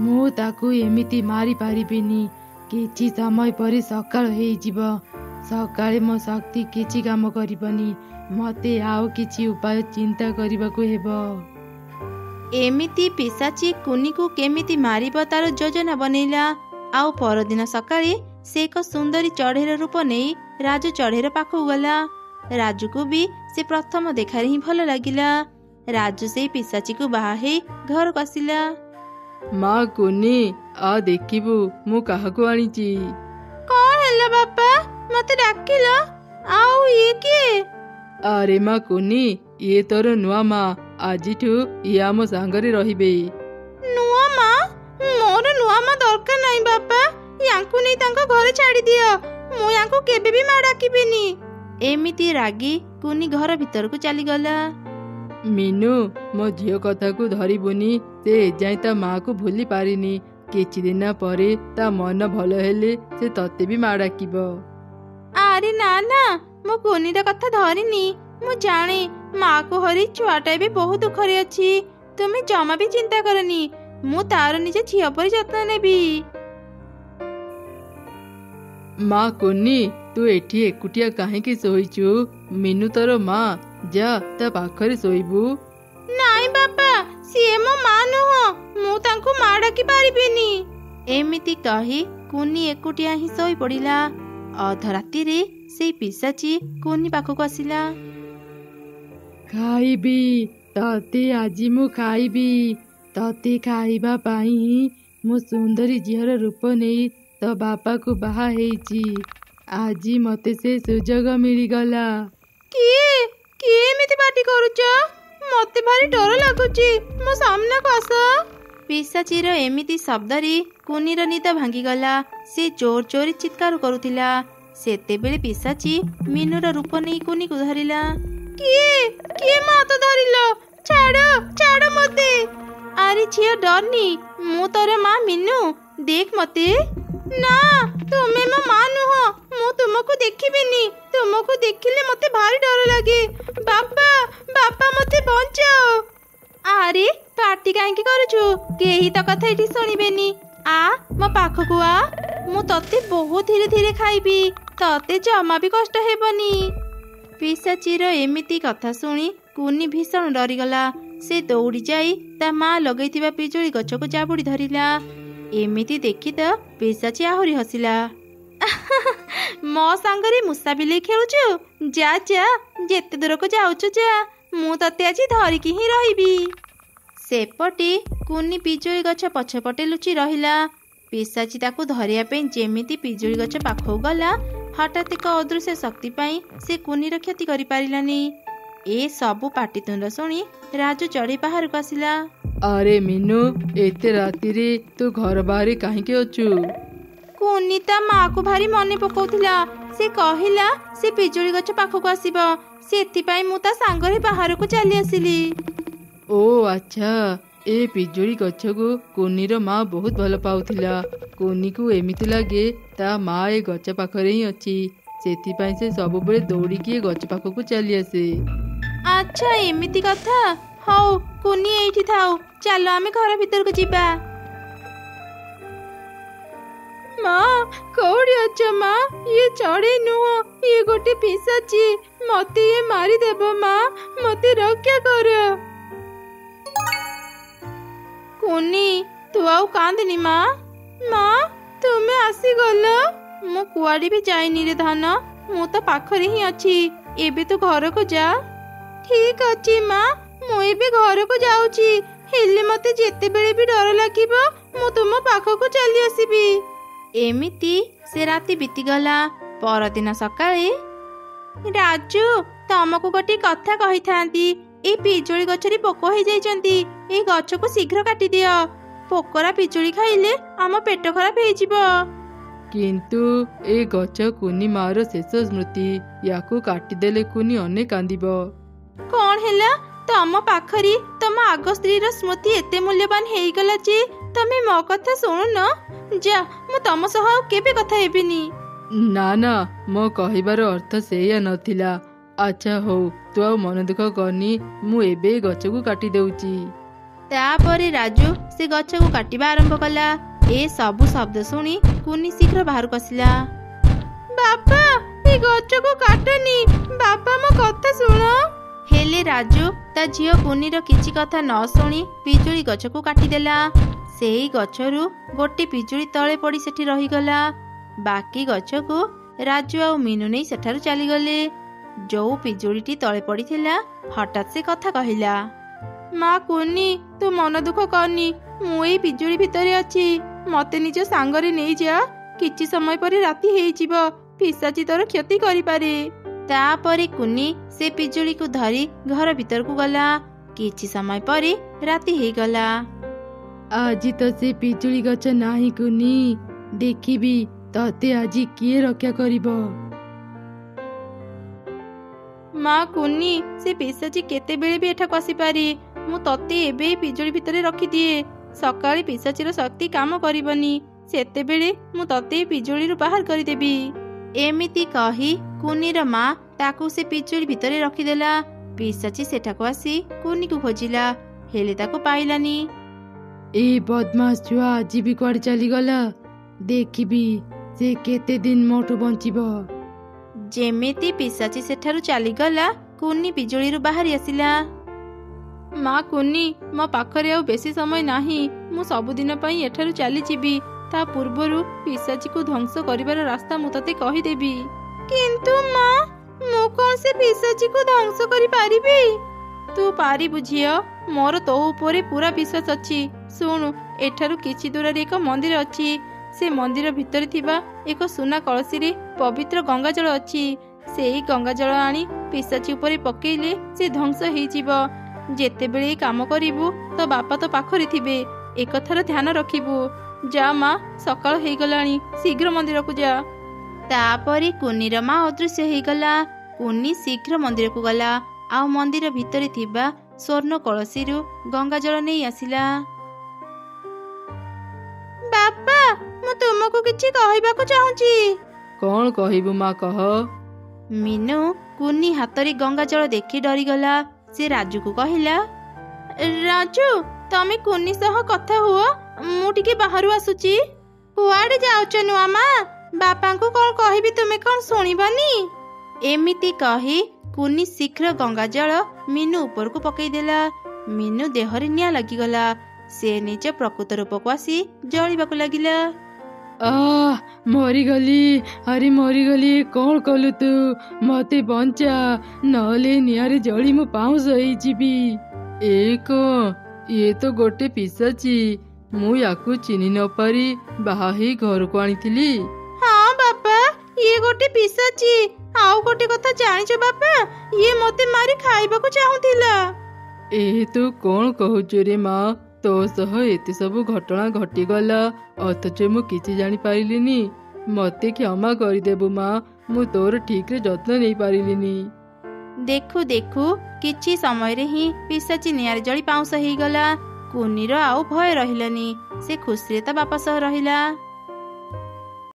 ମୁଁ ତାକୁ ଏମିତି ମାରି ପାରିବିନି। କିଛି ସମୟ ପରେ ସକାଳ ହେଇଯିବ। ସକାଳେ ମୋ ଶକ୍ତି କିଛି କାମ କରିବନି। ମତେ ଆଉ କିଛି ଉପାୟ ଚିନ୍ତା କରିବାକୁ ହେବ। ଏମିତି ପିଶାଚି କୁନିକୁ କେମିତି ମାରିବ ତାର ଯୋଜନା ବନେଇଲା। ଆଉ ପରଦିନ ସକାଳେ ସେ ଏକ ସୁନ୍ଦରୀ ଚଢ଼େଇର ରୂପ ନେଇ ରାଜୁ ଚଢ଼େଇର ପାଖକୁ ଗଲା। ରାଜୁକୁ ବି ସେ ପ୍ରଥମ ଦେଖାରେ ହିଁ ଭଲ ଲାଗିଲା। ରାଜୁ ସେଇ ପିଶାଚିକୁ ବାହା ହେଇ ଘରକୁ ଆସିଲା। ମା କୁନି, ଆ ଦେଖିବୁ ମୁଁ କାହାକୁ ଆଣିଛି। କଣ ହେଲା ବାପା, ମତେ ଡାକିଲ? ଆଉ ଇଏ କିଏ? ଆରେ ମା କୁନି, ଇଏ ତୋର ନୂଆ ମା। ଆଜିଠୁ ଇଏ ଆମ ସାଙ୍ଗରେ ରହିବେ। ନୂଆ ମା? ମୋର ନୂଆ ମା ଦରକାର ନାହିଁ ବାପା। ୟାଙ୍କୁ ନେଇ ତାଙ୍କ ଘରେ ଛାଡ଼ି ଦିଅ। ମୁଁ ୟାଙ୍କୁ କେବେ ବି ମା ଡାକିବିନି। ଏମିତି ରାଗି କୁନି ଘର ଭିତରକୁ ଚାଲିଗଲା। ମିନୁ, ମୋ ଝିଅ କଥାକୁ ଧରିବୁନି। ସେ ଏଯାଏଁ ତା ମାକୁ ଭୁଲି ପାରିନି। କିଛି ଦିନ ପରେ ତା ମନ ଭଲ ହେଲେ ସେ ତତେ ବି ମା ଡାକିବ। ଆରେ ନା ନା, ମୁଁ କୁନିର କଥା ଧରିନି। ମୁଁ ଜାଣେ ମାକୁ ହରି ଛୁଆଟା ଏବେ ବହୁତ ଦୁଃଖରେ ଅଛି। ତୁମେ ଜମା ବି ଚିନ୍ତା କରନି। ମୁଁ ତାର ନିଜ ଝିଅ ପରି ଯତ୍ନ ନେବି। ମା କୁନି, ତୁ ଏଠି ଏକୁଟିଆ କାହିଁକି ଶୋଇଛୁ? ମିନୁ ତୋର ମା, ଯା ତା ପାଖରେ ଶୋଇବୁ। ନାଇଁ ବାପା, ସିଏ ମୋ ମା ନୁହଁ। ମୁଁ ତାଙ୍କୁ ମା ଡାକି ପାରିବିନି। ଏମିତି କହି କୁନି ଏକୁଟିଆ ହିଁ ଶୋଇ ପଡ଼ିଲା। ଅଧରାତିରେ ସେଇ ପିଶାଚି କୁନି ପାଖକୁ ଆସିଲା। ଖାଇବି ତତେ, ଆଜି ମୁଁ ଖାଇବି। ତତେ ଖାଇବା ପାଇଁ ହିଁ ମୁଁ ସୁନ୍ଦରୀ ଝିଅର ରୂପ ନେଇ ତୋ ବାପାକୁ ବାହା ହେଇଛି। ଆଜି ମତେ ସେ ସୁଯୋଗ ମିଳିଗଲା। କିଏ କିଏ ଏମିତି ପାଟି କରୁଛ? ମତେ ଭାରି ଡର ଲାଗୁଛି। ମୋ ସାମ୍ନାକୁ ଆସ। ପିଶାଚିର ଏମିତି ଶବ୍ଦରେ କୁନିର ନିଦ ଭାଙ୍ଗିଗଲା। ସେ ଜୋର ଜୋରେ ଚିତ୍କାର କରୁଥିଲା। ସେତେବେଳେ ପିଶାଚି ମିନୁର ରୂପ ନେଇ କୁନିକୁ ଧରିଲା। କିଏ କିଏ ମୋ ହାତ ଧରିଲ? ଛାଡ ଛାଡ ମତେ। ଆରେ ଝିଅ ଡରନି, ମୁଁ ତୋର ମା ମିନୁ। ଦେଖ ମତେ। ନା, ତୁମେ ମୋ ମା ନୁହଁ। ମୁଁ ତୁମକୁ ଦେଖିବିନି। ତୁମକୁ ଦେଖିଲେ ମତେ ଭାରି ଡର ଲାଗେ। ବାପା ବାପା, ମତେ ବଞ୍ଚାଅ। ଆରେ ପାଟି କାହିଁକି କରୁଛୁ? କେହି ତ କଥା ଏଠି ଶୁଣିବେନି। ଆ ମୋ ପାଖକୁ ଆ। ମୁଁ ତତେ ବହୁତ ଧୀରେ ଧୀରେ ଖାଇବି। ତତେ ଜମା ବି କଷ୍ଟ ହେବନି। ପିଶାଚିର ଏମିତି କଥା ଶୁଣି କୁନି ଭୀଷଣ ଡରିଗଲା। ସେ ଦୌଡ଼ି ଯାଇ ତା ମା ଲଗେଇଥିବା ପିଜୁଳି ଗଛକୁ ଜାବୁଡ଼ି ଧରିଲା। ଏମିତି ଦେଖି ତ ପିଶାଚି ଆହୁରି ହସିଲା। ମୋ ସାଙ୍ଗରେ ମୂଷା ବିଲେଇ ଖେଳୁଛୁ? ଯା ଯା ଯେତେ ଦୂରକୁ ଯାଉଛୁ ଯା, ମୁଁ ତତେ ଆଜି ଧରିକି ହିଁ ରହିବି। ସେପଟେ କୁନି ପିଜୁଳି ଗଛ ପଛପଟେ ଲୁଚି ରହିଲା। ପିଶାଚି ତାକୁ ଧରିବା ପାଇଁ ଯେମିତି ପିଜୁଳି ଗଛ ପାଖକୁ ଗଲା, ହଠାତ୍ ଏକ ଅଦୃଶ୍ୟ ଶକ୍ତି ପାଇଁ ସେ କୁନିର କ୍ଷତି କରିପାରିଲାନି। ଏ ସବୁ ପାଟିତୁଣ୍ଡ ଶୁଣି ରାଜୁ ଚଢ଼ି ବାହାରକୁ ଆସିଲା। ଆରେ ମିନୁ, ଏତେ ରାତିରେ ତୁ ଘର ବାହାରେ କାହିଁକି ଅଛୁ? କୁନି ତା ମାକୁ ଭାରି ମନେ ପକାଉଥିଲା। ସେ କହିଲା ସେ ପିଜୁଳି ଗଛ ପାଖକୁ ଆସିବ, ସେଥିପାଇଁ ମୁଁ ତା ସାଙ୍ଗରେ ବାହାରକୁ ଚାଲି ଆସିଲି। ଓ ଆଚ୍ଛା, ଏ ପିଜୁଳି ଗଛକୁ କୁନିର ମା ବହୁତ ଭଲ ପାଉଥିଲା। କୁନିକୁ ଏମିତି ଲାଗେ ତା ମା ଏ ଗଛ ପାଖରେ ହିଁ ଅଛି, ସେଥିପାଇଁ ସେ ସବୁବେଳେ ଦୌଡ଼ିକି ଏ ଗଛ ପାଖକୁ ଚାଲି ଆସେ। ଆଚ୍ଛା ଏମିତି କଥା। ହଉ କୁନି ଏଇଠି ଥାଉ, ଚାଲ ଆମେ ଘର ଭିତରକୁ ଯିବା। ମା କୋଉଠି ଅଛ ମା? ଇଏ ଚଢ଼େଇ ନୁହଁ, ଇଏ ଗୋଟେ ପିଶାଚି। ମତେ ଇଏ ମାରିଦେବ ମା, ମତେ ରକ୍ଷା କର। କୁନି ତୁ ଆଉ କାନ୍ଦିନି ମା। ମା ତୁମେ ଆସିଗଲ? ମୁଁ କୁଆଡେ ବି ଯାଇନି ରେ ଧନ, ମୁଁ ତ ପାଖରେ ହିଁ ଅଛି। ଏବେ ତୁ ଘରକୁ ଯା। ଠିକ ଅଛି ମା, ମୁଁ ଏବେ ଘରକୁ ଯାଉଛି। ହେଲେ ମତେ ଯେତେବେଳେ ବି ଡର ଲାଗିବ ମୁଁ ତୁମ ପାଖକୁ ଚାଲି ଆସିବି। ଏମିତି ସେ ରାତି ବିତିଗଲା। ପରଦିନ ସକାଳେ ରାଜୁ, ତମକୁ ଗୋଟେ କଥା କହିଥାନ୍ତି। ଏଇ ପିଜୁଳି ଗଛରେ ପୋକ ହେଇଯାଇଛନ୍ତି, ଏଇ ଗଛକୁ ଶୀଘ୍ର କାଟିଦିଅ। ପୋକରା ପିଜୁଳି ଖାଇଲେ ଆମ ପେଟ ଖରାପ ହେଇଯିବ। କିନ୍ତୁ ଏ ଗଛ କୁନି ମାର ଶେଷ ସ୍ମୃତି, ୟାକୁ କାଟିଦେଲେ କୁନି ଅନେକ କାନ୍ଦିବ। କଣ ହେଲା? ତମ ପାଖରେ ତମ ଆଗ ସ୍ତ୍ରୀର ସ୍ମୃତି ଏତେ ମୂଲ୍ୟବାନ ହେଇଗଲା ଯେ ତମେ ମୋ କଥା ଶୁଣୁନ? ଯା, ମୁଁ ତମ ସହ ଆଉ କେବେ କଥା ହେବିନି। ନା ନା, ମୋ କହିବାର ଅର୍ଥ ସେଇଆ ନଥିଲା। ଆଚ୍ଛା ହଉ, ତୁ ଆଉ ମନ ଦୁଃଖ କରନି, ମୁଁ ଏବେ ଏ ଗଛକୁ କାଟି ଦେଉଛି। ତାପରେ ରାଜୁ ସେ ଗଛକୁ କାଟିବା ଆରମ୍ଭ କଲା। ଏ ସବୁ ଶବ୍ଦ ଶୁଣି କୁନି ଶୀଘ୍ର ବାହାରକୁ ଆସିଲା। ବାପା, ଏ ଗଛକୁ କାଟନି। ବାପା ମୋ କଥା ଶୁଣ। ହେଲେ ରାଜୁ ତା ଝିଅ କୁନିର କିଛି କଥା ନ ଶୁଣି ପିଜୁଳି ଗଛକୁ କାଟିଦେଲା। ସେହି ଗଛରୁ ଗୋଟେ ପିଜୁଳି ତଳେ ପଡ଼ି ସେଠି ରହିଗଲା। ବାକି ଗଛକୁ ରାଜୁ ଆଉ ମିନୁ ନେଇ ସେଠାରୁ ଚାଲିଗଲେ। ଯୋଉ ପିଜୁଳିଟି ତଳେ ପଡ଼ିଥିଲା, ହଠାତ୍ ସେ କଥା କହିଲା। ମା କୁନି, ତୁ ମନ ଦୁଃଖ କରନି, ମୁଁ ଏଇ ପିଜୁଳି ଭିତରେ ଅଛି। ମତେ ନିଜ ସାଙ୍ଗରେ ନେଇଯା। କିଛି ସମୟ ପରେ ରାତି ହେଇଯିବ, ପିଶାଚି ତୋର କ୍ଷତି କରିପାରେ। ତାପରେ କୁନି ସେ ପିଜୁଳିକୁ ଧରି ଘର ଭିତରକୁ ଗଲା। କିଛି ସମୟ ପରେ ରାତି ହେଇଗଲା। ଆଜି ତ ସେ ପିଜୁଳି ଗଛ ନାହିଁ କୁନି, ଦେଖିବି ତତେ ଆଜି କିଏ ରକ୍ଷା କରିବ। ମା କୁନି, ସେ ପିଶାଚି କେତେବେଳେ ବି ଏଠାକୁ ଆସିପାରେ। ମୁଁ ତତେ ଏବେ ପିଜୁଳି ଭିତରେ ରଖିଦିଏ। ସକାଳେ ପିଶାଚିର ଶକ୍ତି କାମ କରିବନି, ସେତେବେଳେ ମୁଁ ତତେ ପିଜୁଳିରୁ ବାହାର କରିଦେବି। ଏମିତି କହି କୁନିର ମା ତାକୁ ସେ ପିଜୁଳି ଭିତରେ ରଖିଦେଲା। ପିଶାଚି ସେଠାକୁ ଆସି କୁନିକୁ ଖୋଜିଲା, ହେଲେ ତାକୁ ପାଇଲାନି। ଏ ବଦମାସ ଛୁଆ ଆଜି ବି କୁଆଡେ ଚାଲିଗଲା? ଦେଖିବି ସେ କେତେ ଦିନ ମୋଠୁ ବଞ୍ଚିବ। ଯେମିତି ପିଶାଚି ସେଠାରୁ ଚାଲିଗଲା, କୁନି ପିଜୁଳିରୁ ବାହାରି ଆସିଲା। ମା କୁନି, ମୋ ପାଖରେ ଆଉ ବେଶୀ ସମୟ ନାହିଁ। ମୁଁ ସବୁଦିନ ପାଇଁ ଏଠାରୁ ଚାଲିଯିବି। ତା ପୂର୍ବରୁ ପିଶାଚିକୁ ଧ୍ୱଂସ କରିବାର ରାସ୍ତା ମୁଁ ତତେ କହିଦେବି। କିନ୍ତୁ ମା, ମୁଁ କଣ ସେ ପିଶାଚିକୁ ଧ୍ୱଂସ କରିପାରିବି? ତୁ ପାରିବୁ ଝିଅ, ମୋର ତୋ ଉପରେ ପୁରା ବିଶ୍ୱାସ ଅଛି। ଶୁଣୁ, ଏଠାରୁ କିଛି ଦୂରରେ ଏକ ମନ୍ଦିର ଅଛି। ସେ ମନ୍ଦିର ଭିତରେ ଥିବା ଏକ ସୁନା କଳସୀରେ ପବିତ୍ର ଗଙ୍ଗାଜଳ ଅଛି। ସେଇ ଗଙ୍ଗାଜଳ ଆଣି ପିଶାଚି ଉପରେ ପକେଇଲେ ସେ ଧ୍ୱଂସ ହେଇଯିବ। ଯେତେବେଳେ ଏ କାମ କରିବୁ ତୋ ବାପା ତ ପାଖରେ ଥିବେ, ଏକଥାର ଧ୍ୟାନ ରଖିବୁ। ଯା ମା, ସକାଳ ହେଇଗଲାଣି, ଶୀଘ୍ର ମନ୍ଦିରକୁ ଯା। ତାପରେ କୁନିର ମା ଅଦୃଶ୍ୟ ହେଇଗଲା। କୁନି ଶୀଘ୍ର ମନ୍ଦିରକୁ ଗଲା, ଆଉ ମନ୍ଦିର ଭିତରେ ଥିବା ସ୍ୱର୍ଣ୍ଣ କଳସୀରୁ ଗଙ୍ଗାଜଳ ନେଇ ଆସିଲା। ବାପା, ମୁଁ ତୁମକୁ କିଛି କହିବାକୁ ଚାହୁଁଛି। କଣ କହିବୁ ମା, କହ। ମିନୁ କୁନି ହାତରେ ଗଙ୍ଗାଜଳ ଦେଖି ଡରିଗଲା। ସେ ରାଜୁକୁ କହିଲା, ରାଜୁ, ତମେ କୁନି ସହ କଥା ହୁଅ, ମୁଁ ଟିକେ ବାହାରୁ ଆସୁଛି। କୁଆଡେ ଯାଉଛ ନୂଆ ମା? ବାପାଙ୍କୁ କଣ କହିବି, ତୁମେ କଣ ଶୁଣିବନି? ଏମିତି କହି କୁନି ଶୀଘ୍ର ଗଙ୍ଗାଜଳ ମିନୁ ଉପରକୁ ପକେଇଦେଲା। ମିନୁ ଦେହରେ ନିଆଁ ଲାଗିଗଲା। ସେ ନିଜ ପ୍ରକୃତ ରୂପକୁ ଆସି ଜଳିବାକୁ ଲାଗିଲା। ମରିଗଲି। ଆରେ ମରିଗଲି। କ'ଣ କଲୁ ତୁ? ମତେ ବଞ୍ଚା, ନହେଲେ ନିଆଁରେ ଜଳି ମୁଁ ପାଉଁଶ ହେଇଯିବି। ଇଏ ତ ଗୋଟେ ପିଶାଚି। ମୁଁ ୟାକୁ ଚିହ୍ନି ନ ପାରି ବାହା ହେଇ ଘରକୁ ଆଣିଥିଲି। ହଁ ବାପା, ଇଏ ଗୋଟେ ପିଶାଚି। ଆଉ ଗୋଟେ କଥା ଜାଣିଛ ବାପା, ଇଏ ମତେ ମାରି ଖାଇବାକୁ ଚାହୁଁଥିଲା। ତୁ କ'ଣ କହୁଛୁ ରେ ମା? ତୋ ସହ ଏତେ ସବୁ ଘଟଣା ଘଟିଗଲା, ଅଥଚ ମୁଁ କିଛି ଜାଣିପାରିଲିନି। ମତେ କ୍ଷମା କରିଦେବୁ ମା, ମୁଁ ତୋର ଠିକରେ ଯତ୍ନ ନେଇପାରିଲିନି। ଦେଖୁ ଦେଖୁ କିଛି ସମୟରେ ହିଁ ପିଶାଚି ନିଆଁରେ ଜଳି ପାଉଁଶ ହେଇଗଲା। କୁନିର ଆଉ ଭୟ ରହିଲାନି। ସେ ଖୁସିରେ ତା ବାପା ସହ ରହିଲା।